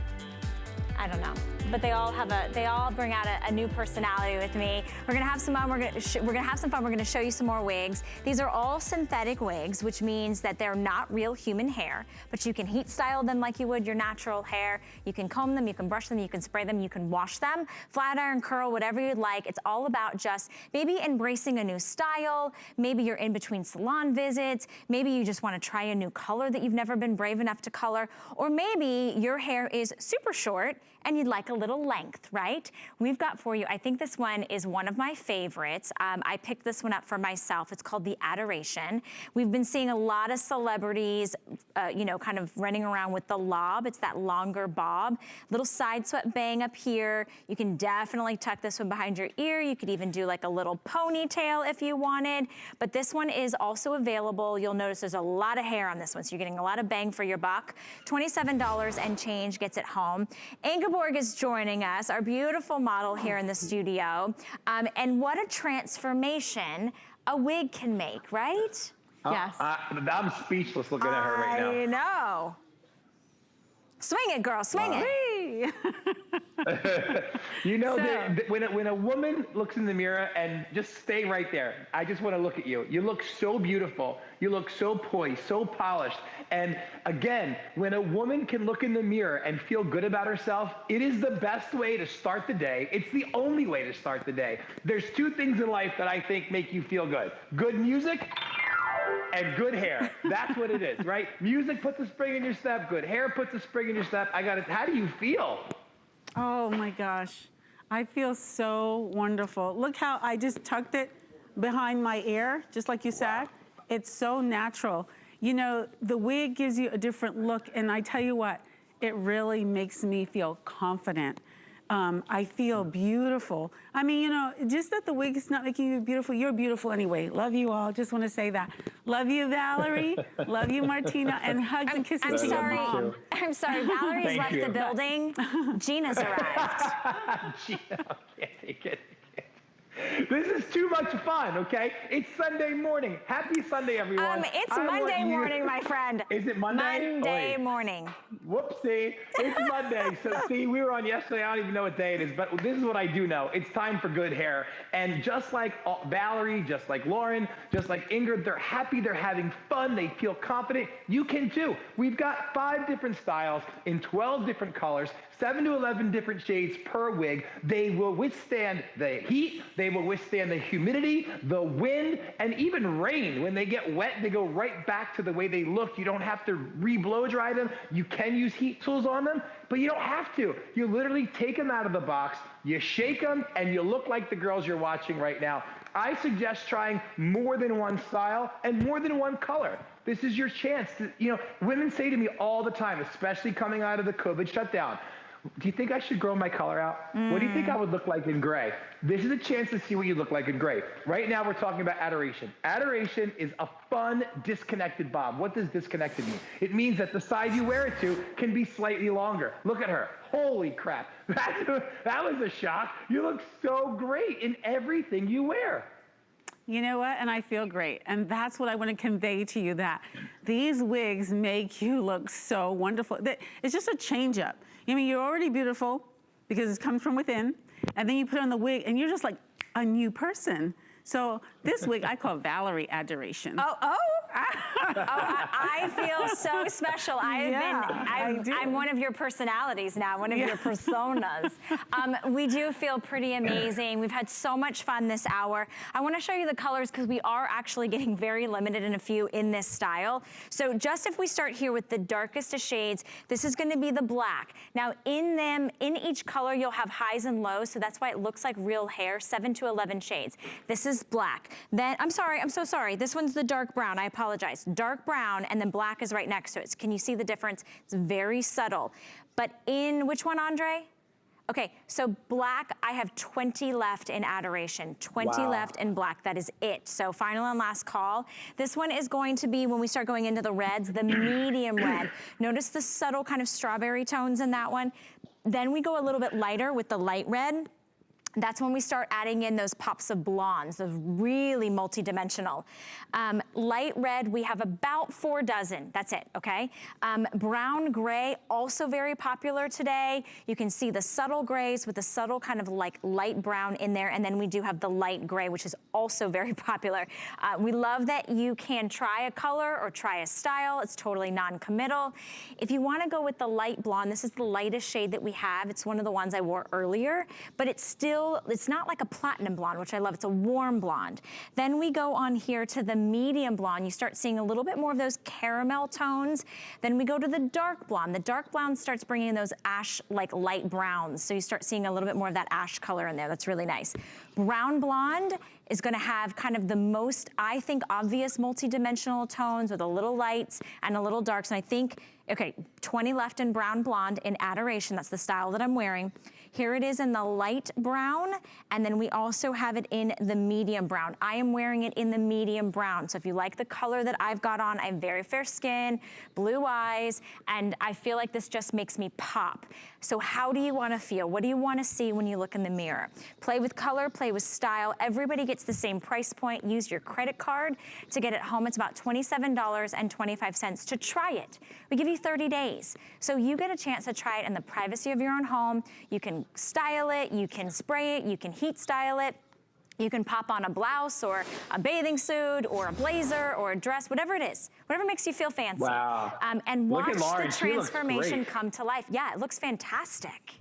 I don't know. But they all bring out a new personality with me. We're gonna have some fun. We're gonna have some fun. We're gonna show you some more wigs. These are all synthetic wigs, which means that they're not real human hair, but you can heat style them like you would your natural hair. You can comb them, you can brush them, you can spray them, you can wash them, flat iron, curl, whatever you'd like. It's all about just maybe embracing a new style. Maybe you're in between salon visits. Maybe you just wanna try a new color that you've never been brave enough to color. Or maybe your hair is super short and you'd like a little length, right? We've got for you, I think this one is one of my favorites. I picked this one up for myself. It's called the Adoration. We've been seeing a lot of celebrities, you know, kind of running around with the lob. It's that longer bob. Little side swept bang up here. You can definitely tuck this one behind your ear. You could even do like a little ponytail if you wanted. But this one is also available. You'll notice there's a lot of hair on this one, so you're getting a lot of bang for your buck. $27 and change gets it home. Gabor is joining us, our beautiful model here in the studio. And what a transformation a wig can make, right? Yes. I'm speechless looking at her right now. I know. Swing it, girl, swing it. You know, when a woman looks in the mirror, and just stay right there, I just want to look at you. You look so beautiful. You look so poised, so polished. And again, when a woman can look in the mirror and feel good about herself, it is the best way to start the day. It's the only way to start the day. There's two things in life that I think make you feel good. Good music and good hair. That's what it is, right? Music puts a spring in your step. Good hair puts a spring in your step. How do you feel? Oh my gosh. I feel so wonderful. Look how I just tucked it behind my ear, just like you said. It's so natural. You know, the wig gives you a different look, and I tell you what, it really makes me feel confident. I feel beautiful. I mean, you know, just that the wig is not making you beautiful, you're beautiful anyway. Love you all, just wanna say that. Love you, Valerie. Love you, Martina, and hugs and kisses to your mom. I'm sorry, Valerie's left the building. Gina's arrived. Gina, I can't take it. This is too much fun, okay? It's Sunday morning. Happy Sunday, everyone. It's Monday morning, my friend. Is it Monday? Monday morning. Whoopsie. It's Monday. So see, we were on yesterday. I don't even know what day it is, but this is what I do know. It's time for good hair. And just like Valerie, just like Lauren, just like Ingrid, they're happy, they're having fun, they feel confident. You can too. We've got 5 different styles in 12 different colors, 7 to 11 different shades per wig. They will withstand the heat, they will withstand the humidity, the wind, and even rain. When they get wet, they go right back to the way they look. You don't have to re-blow dry them. You can use heat tools on them, but you don't have to. You literally take them out of the box, you shake them, and you look like the girls you're watching right now. I suggest trying more than one style and more than one color. This is your chance. You know, women say to me all the time, especially coming out of the COVID shutdown, do you think I should grow my color out? What do you think I would look like in gray? This is a chance to see what you look like in gray. Right now, we're talking about Adoration. Adoration is a fun, disconnected bob. What does disconnected mean? It means that the side you wear it to can be slightly longer. Look at her. Holy crap. That was a shock. You look so great in everything you wear. You know what? And I feel great. And that's what I want to convey to you, that these wigs make you look so wonderful. It's just a change up. I mean, you're already beautiful because it comes from within. And then you put on the wig and you're just like a new person. So this wig I call Valerie Adoration. I feel so special. I'm one of your personalities now, one of your personas. We do feel pretty amazing. We've had so much fun this hour. I want to show you the colors because we are actually getting very limited in a few in this style. So just if we start here with the darkest of shades, this is going to be the black. Now in each color, you'll have highs and lows, so that's why it looks like real hair, 7 to 11 shades. This is black. Then, I'm so sorry. This one's the dark brown. I apologize. Dark brown, and then black is right next to it. Can you see the difference? It's very subtle. But in which one, Andre? Okay, so black, I have 20 left in Adoration, 20 left in black, that is it. So final and last call. This one is going to be, when we start going into the reds, the medium red. Notice the subtle kind of strawberry tones in that one. Then we go a little bit lighter with the light red. That's when we start adding in those pops of blondes, those really multi-dimensional. Light red, we have about 4 dozen, that's it, okay? Brown gray, also very popular today. You can see the subtle grays with the subtle kind of like light brown in there, and then we do have the light gray, which is also very popular. We love that you can try a color or try a style. It's totally non-committal. If you wanna go with the light blonde, this is the lightest shade that we have. It's one of the ones I wore earlier, but it's still, it's not like a platinum blonde, which I love. It's a warm blonde. Then we go on here to the medium blonde. You start seeing a little bit more of those caramel tones. Then we go to the dark blonde. The dark blonde starts bringing in those ash, like light browns. So you start seeing a little bit more of that ash color in there. That's really nice. Brown blonde is gonna have kind of the most, I think, obvious multi-dimensional tones with a little lights and a little darks. And I think, okay, 20 left in brown blonde in Adoration. That's the style that I'm wearing. Here it is in the light brown, and then we also have it in the medium brown. I am wearing it in the medium brown. So if you like the color that I've got on, I have very fair skin, blue eyes, and I feel like this just makes me pop. So how do you wanna feel? What do you wanna see when you look in the mirror? Play with color, play with style. Everybody gets the same price point. Use your credit card to get it home. It's about $27.25 to try it. We give you 30 days. So you get a chance to try it in the privacy of your own home. You can style it, you can spray it, you can heat style it. You can pop on a blouse or a bathing suit or a blazer or a dress, whatever it is, whatever makes you feel fancy. Wow. And watch Lauren, the she looks transformation great. come to life. Yeah, it looks fantastic.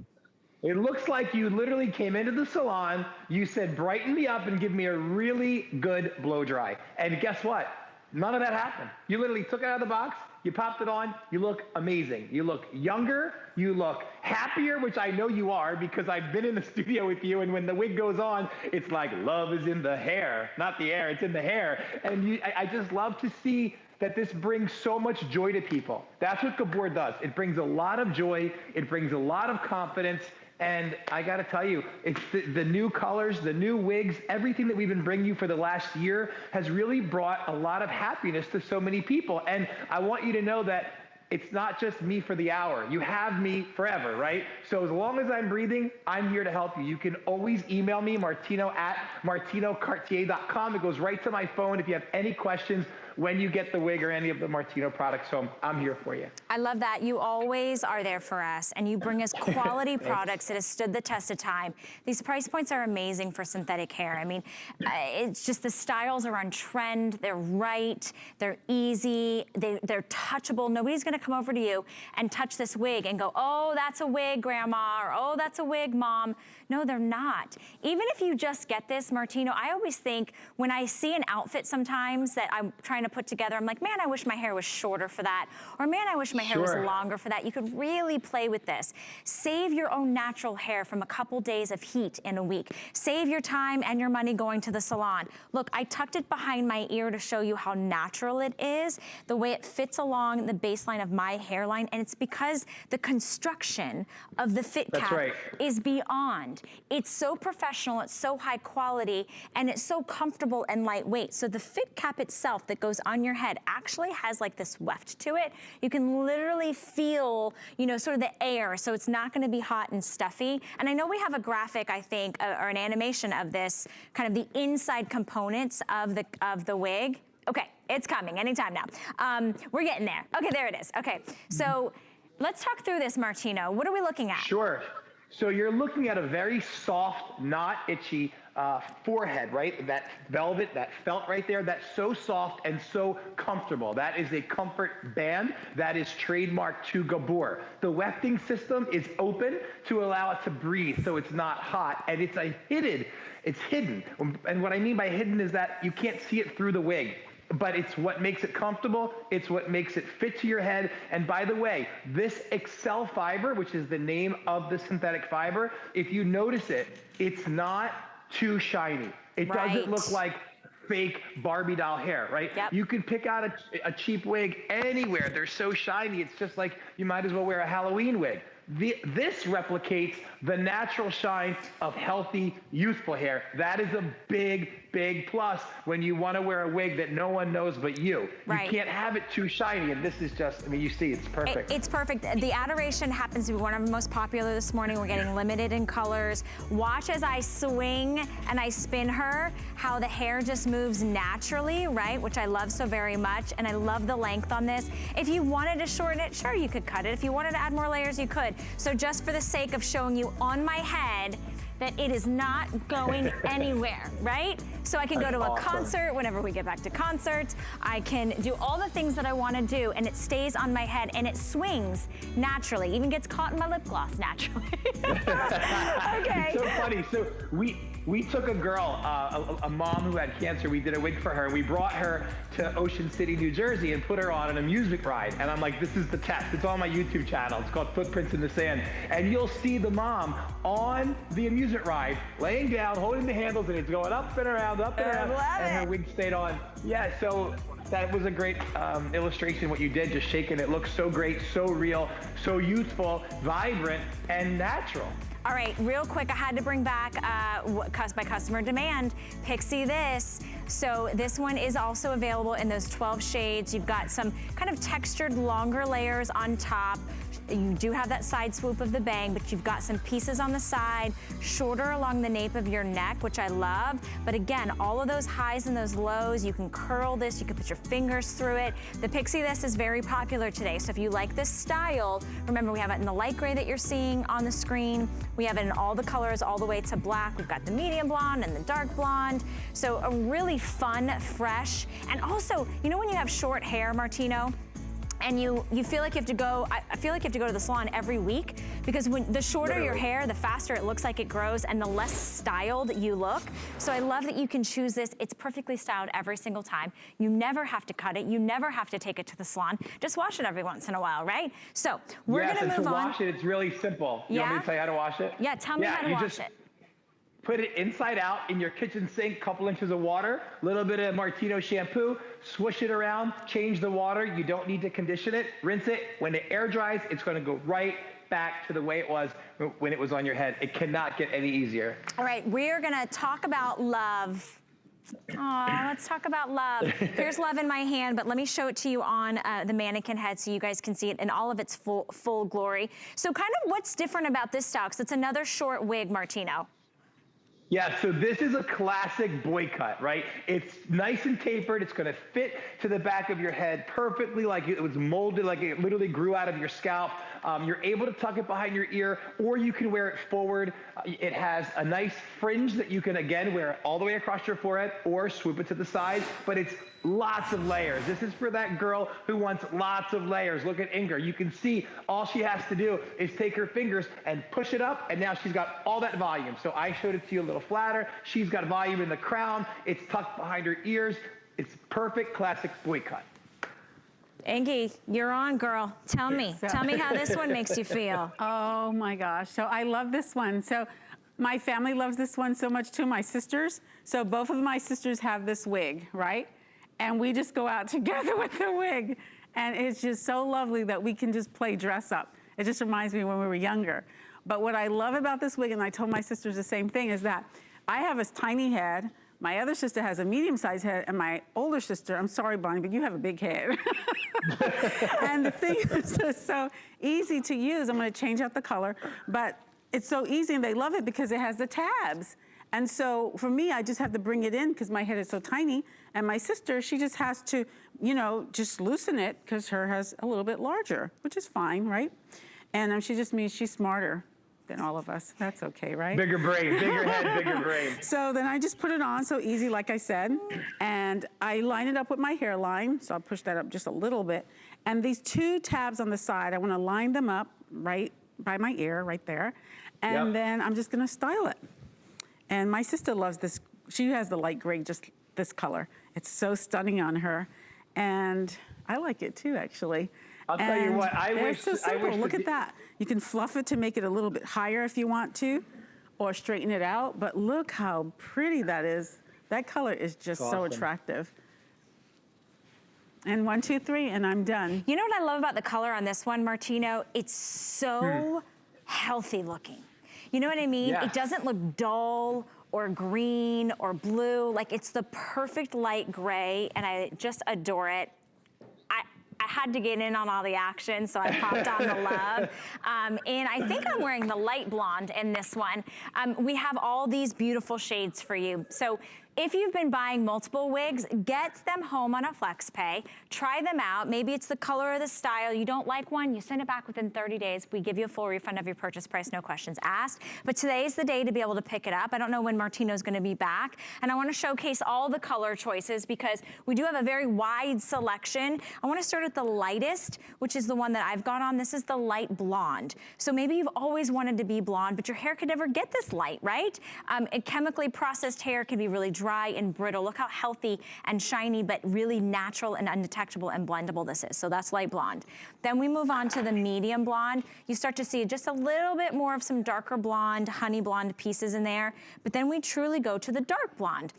It looks like you literally came into the salon, you said, brighten me up and give me a really good blow dry. And guess what? None of that happened. You literally took it out of the box, you popped it on, you look amazing. You look younger, you look happier, which I know you are because I've been in the studio with you, and when the wig goes on, it's like love is in the hair, not the air, it's in the hair. And I just love to see that this brings so much joy to people. That's what Gabor does. It brings a lot of joy, it brings a lot of confidence, and I gotta tell you, it's the new colors, the new wigs, everything that we've been bringing you for the last year has really brought a lot of happiness to so many people. And I want you to know that it's not just me for the hour. You have me forever, right? So as long as I'm breathing, I'm here to help you. You can always email me, martino@martinocartier.com. It goes right to my phone if you have any questions when you get the wig or any of the Martino products. So I'm here for you. I love that. You always are there for us, and you bring us quality products that have stood the test of time. These price points are amazing for synthetic hair. I mean, it's just the styles are on trend. They're right. They're easy. They're touchable. Nobody's going to come over to you and touch this wig and go, oh, that's a wig, Grandma, or oh, that's a wig, Mom. No, they're not. Even if you just get this, Martino, I always think when I see an outfit sometimes that I'm trying to put together, I'm like, man, I wish my hair was shorter for that. Or man, I wish my hair was longer for that. You could really play with this. Save your own natural hair from a couple days of heat in a week. Save your time and your money going to the salon. Look, I tucked it behind my ear to show you how natural it is, the way it fits along the baseline of my hairline, and it's because the construction of the fit cap is beyond. It's so professional, it's so high quality, and it's so comfortable and lightweight. So the fit cap itself that goes on your head actually has like this weft to it. You can literally feel, you know, sort of the air, so it's not gonna be hot and stuffy. And I know we have a graphic, I think, or an animation of this, kind of the inside components of the wig. Okay, it's coming anytime now. We're getting there. Okay, there it is. Okay, so let's talk through this, Martino. What are we looking at? Sure. So you're looking at a very soft, not itchy forehead, right? That velvet, that felt right there, that's so soft and so comfortable. That is a comfort band that is trademarked to Gabor. The wefting system is open to allow it to breathe so it's not hot, and it's hidden. And what I mean by hidden is that you can't see it through the wig. But it's what makes it comfortable, it's what makes it fit to your head. And by the way, this Excel fiber, which is the name of the synthetic fiber, if you notice it, it's not too shiny. It doesn't look like fake Barbie doll hair, right? Yep. You can pick out a cheap wig anywhere. They're so shiny, it's just like you might as well wear a Halloween wig. This replicates the natural shine of healthy, youthful hair. That is a big, big plus when you want to wear a wig that no one knows but you. Right. You can't have it too shiny, and this is just, I mean, you see, it's perfect. It's perfect. The Adoration happens to be one of the most popular this morning. We're getting limited in colors. Watch as I swing and I spin her, how the hair just moves naturally, right? Which I love so very much, and I love the length on this. If you wanted to shorten it, sure, you could cut it. If you wanted to add more layers, you could. So just for the sake of showing you on my head that it is not going anywhere, right? So I can go to a concert whenever we get back to concerts. I can do all the things that I want to do, and it stays on my head, and it swings naturally. Even gets caught in my lip gloss naturally. Okay. It's so funny. So we took a girl, a mom who had cancer. We did a wig for her. We brought her to Ocean City, New Jersey, and put her on an amusement ride. And I'm like, this is the test. It's on my YouTube channel. It's called Footprints in the Sand. And you'll see the mom on the amusement ride, laying down, holding the handles, and it's going up and around, and her wig stayed on. Yeah, so that was a great illustration, what you did, just shaking it. Looks so great, so real, so youthful, vibrant, and natural. All right, real quick, I had to bring back, by customer demand, Pixie this. So this one is also available in those 12 shades. You've got some kind of textured longer layers on top. You do have that side swoop of the bang, but you've got some pieces on the side, shorter along the nape of your neck, which I love. But again, all of those highs and those lows, you can curl this, you can put your fingers through it. The Pixie this is very popular today. So if you like this style, remember we have it in the light gray that you're seeing on the screen. We have it in all the colors all the way to black. We've got the medium blonde and the dark blonde. So a really fun, fresh, and also, you know when you have short hair, Martino, and you feel like you have to go, I feel like you have to go to the salon every week, because when the shorter your hair, the faster it looks like it grows and the less styled you look. So I love that you can choose this. It's perfectly styled every single time. You never have to cut it. You never have to take it to the salon. Just wash it every once in a while, right? So we're gonna move on. To wash it, it's really simple. You want me to tell you how to wash it? Yeah, tell me how to wash it. Put it inside out in your kitchen sink, couple inches of water, a little bit of Martino shampoo, swish it around, change the water. You don't need to condition it, rinse it. When it air dries, it's gonna go right back to the way it was when it was on your head. It cannot get any easier. All right, we're gonna talk about love. Oh, let's talk about love. Here's love in my hand, but let me show it to you on the mannequin head so you guys can see it in all of its full glory. So kind of what's different about this style? Because it's another short wig, Martino. Yeah, so this is a classic boy cut, right? It's nice and tapered. It's gonna fit to the back of your head perfectly, like it was molded, like it literally grew out of your scalp. You're able to tuck it behind your ear, or you can wear it forward. It has a nice fringe that you can, again, wear all the way across your forehead or swoop it to the side, but it's lots of layers. This is for that girl who wants lots of layers. Look at Inger. You can see all she has to do is take her fingers and push it up, and now she's got all that volume. So I showed it to you a little flatter. She's got volume in the crown. It's tucked behind her ears. It's perfect classic boy cut. Angie, you're on, girl. Tell me how this one makes you feel. Oh my gosh, so I love this one. So my family loves this one so much too, my sisters. So both of my sisters have this wig, right? And we just go out together with the wig. And it's just so lovely that we can just play dress up. It just reminds me when we were younger. But what I love about this wig, and I told my sisters the same thing, is that I have a tiny head. My other sister has a medium-sized head, and my older sister, I'm sorry, Bonnie, but you have a big head. And the thing is, it's so easy to use. I'm gonna change out the color, but it's so easy, and they love it because it has the tabs. And so for me, I just have to bring it in because my head is so tiny, and my sister, she just has to, you know, just loosen it because her has a little bit larger, which is fine, right? And she just means she's smarter than all of us. That's okay, right? Bigger brain, bigger head, bigger brain. So then I just put it on, so easy, like I said, and I line it up with my hairline, so I'll push that up just a little bit. And these two tabs on the side, I wanna line them up right by my ear, right there, and then I'm just gonna style it. And my sister loves this. She has the light gray, just this color. It's so stunning on her, and I like it too, actually. I'll tell you what, I wish. So simple. Look at that. You can fluff it to make it a little bit higher if you want to, or straighten it out. But look how pretty that is. That color is just so attractive. And 1, 2, 3, and I'm done. You know what I love about the color on this one, Martino? It's so healthy looking. You know what I mean? Yes. It doesn't look dull or green or blue. Like, it's the perfect light gray, and I just adore it. I had to get in on all the action, so I popped on the love. And I think I'm wearing the light blonde in this one. We have all these beautiful shades for you. So if you've been buying multiple wigs, get them home on a flex pay. Try them out. Maybe it's the color or the style. You don't like one, you send it back within 30 days. We give you a full refund of your purchase price, no questions asked. But today's the day to be able to pick it up. I don't know when Martino's gonna be back. And I wanna showcase all the color choices because we do have a very wide selection. I wanna start at the lightest, which is the one that I've got on. This is the light blonde. So maybe you've always wanted to be blonde, but your hair could never get this light, right? And chemically processed hair can be really dry and brittle. Look how healthy and shiny, but really natural and undetectable and blendable this is. So that's light blonde. Then we move on to the medium blonde. You start to see just a little bit more of some darker blonde, honey blonde pieces in there. But then we truly go to the dark blonde.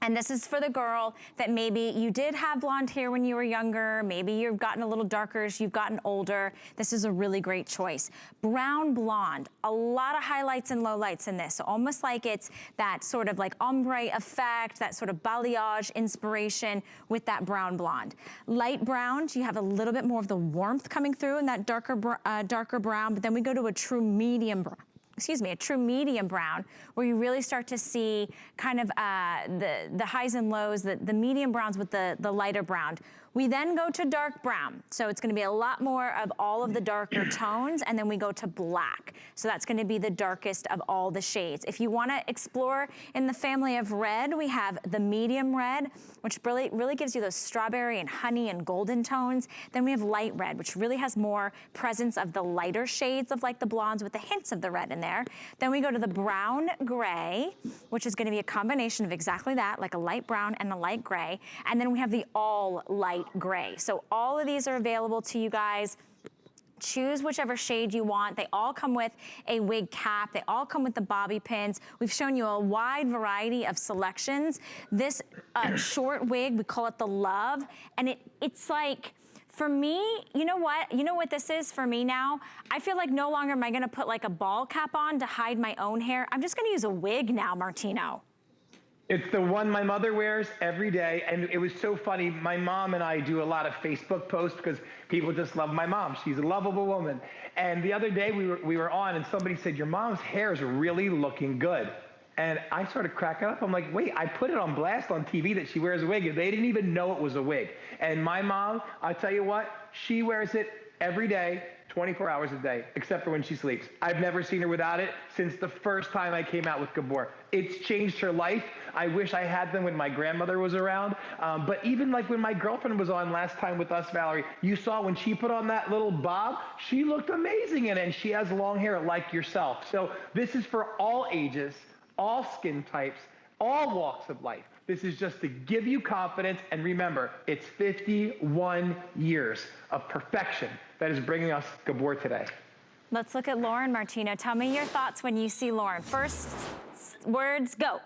And this is for the girl that maybe you did have blonde hair when you were younger, maybe you've gotten a little darker as you've gotten older. This is a really great choice. Brown blonde, a lot of highlights and lowlights in this. So almost like it's that sort of like ombre effect, that sort of balayage inspiration with that brown blonde. Light brown, you have a little bit more of the warmth coming through in that darker brown, but then we go to a true medium brown. A true medium brown, where you really start to see kind of the highs and lows, the medium browns with the lighter brown. We then go to dark brown. So it's gonna be a lot more of all of the darker tones, and then we go to black. So that's gonna be the darkest of all the shades. If you wanna explore in the family of red, we have the medium red, which really gives you those strawberry and honey and golden tones. Then we have light red, which really has more presence of the lighter shades of like the blondes with the hints of the red in there. Then we go to the brown gray, which is gonna be a combination of exactly that, like a light brown and a light gray. And then we have the all light gray. So all of these are available to you guys. Choose whichever shade you want. They all come with a wig cap. They all come with the bobby pins. We've shown you a wide variety of selections. This short wig, we call it the Love, and it's like, for me, you know what this is for me now? I feel like no longer am I gonna put like a ball cap on to hide my own hair. I'm just gonna use a wig now, Martino. It's the one my mother wears every day, and it was so funny. My mom and I do a lot of Facebook posts because people just love my mom. She's a lovable woman. And the other day we were on, and somebody said, "Your mom's hair is really looking good." And I started cracking up. I'm like, wait, I put it on blast on TV that she wears a wig. They didn't even know it was a wig. And my mom, I tell you what, she wears it every day, 24 hours a day, except for when she sleeps. I've never seen her without it since the first time I came out with Gabor. It's changed her life. I wish I had them when my grandmother was around. But even like when my girlfriend was on last time with us, Valerie, you saw when she put on that little bob, she looked amazing in it, and she has long hair like yourself. So this is for all ages, all skin types, all walks of life. This is just to give you confidence, and remember, it's 51 years of perfection that is bringing us Gabor today. Let's look at Lauren, Martino. Tell me your thoughts when you see Lauren. First words, go.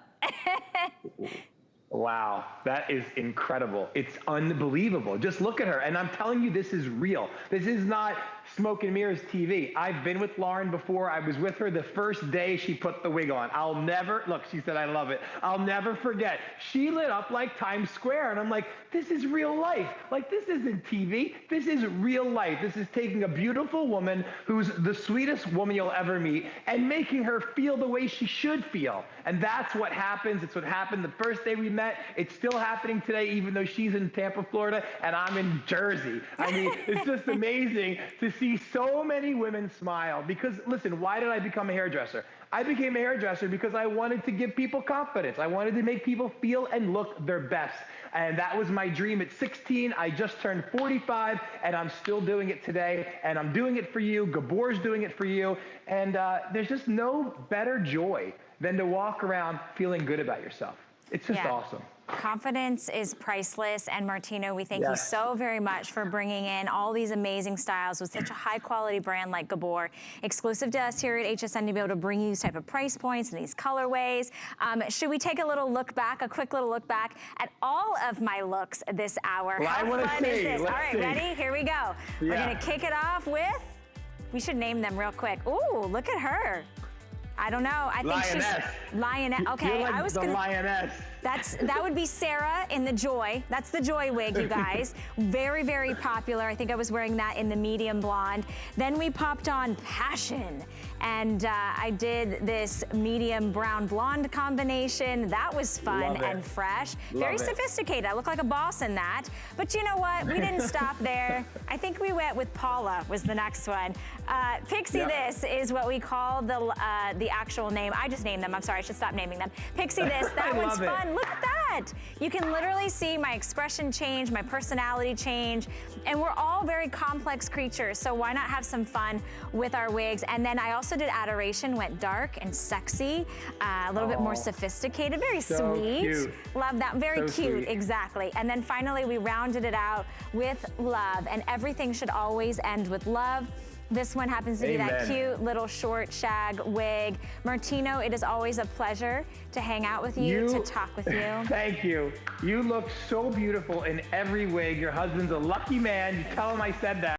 Wow, that is incredible. It's unbelievable. Just look at her. And I'm telling you, this is real. This is not smoke and mirrors TV. I've been with Lauren before. I was with her the first day she put the wig on. I'll never, look, she said, I love it. I'll never forget. She lit up like Times Square. And I'm like, this is real life. Like, this isn't TV. This is real life. This is taking a beautiful woman who's the sweetest woman you'll ever meet and making her feel the way she should feel. And that's what happens. It's what happened the first day we met. It's still happening today, even though she's in Tampa, Florida, and I'm in Jersey. I mean, it's just amazing to see so many women smile. Because, listen, why did I become a hairdresser? I became a hairdresser because I wanted to give people confidence. I wanted to make people feel and look their best. And that was my dream at 16. I just turned 45, and I'm still doing it today. And I'm doing it for you. Gabor's doing it for you. And there's just no better joy than to walk around feeling good about yourself. It's just awesome. Confidence is priceless, and Martino, we thank you so very much for bringing in all these amazing styles with such a high quality brand like Gabor, exclusive to us here at HSN to be able to bring you these type of price points and these colorways. Should we take a little look back, a quick little look back at all of my looks this hour? Well, How fun is this? Let's all right, see. ready? Here we go. We're gonna kick it off with We should name them real quick. Ooh, look at her. I don't know. I think Lioness. she's Lioness. Okay, You're like I was the gonna. lioness. That would be Sarah in the Joy. That's the Joy wig, you guys. Very, very popular. I think I was wearing that in the medium blonde. Then we popped on Passion, and I did this medium brown blonde combination. That was fun and fresh. Very sophisticated. I look like a boss in that. But you know what? We didn't stop there. I think we went with Paula was the next one. Pixie, this is what we call the actual name. I just named them. I'm sorry, I should stop naming them. Pixie this. That one's fun. Look at that. You can literally see my expression change, my personality change, and we're all very complex creatures, so why not have some fun with our wigs? And then I also did Adoration, went dark and sexy, a little bit more sophisticated, very sweet. Cute. Love that, very cute, Sweet. Exactly. And then finally we rounded it out with love, and everything should always end with love. This one happens to be that cute little short shag wig. Martino, it is always a pleasure to hang out with you, to talk with you. Thank you. You look so beautiful in every wig. Your husband's a lucky man. You tell him I said that.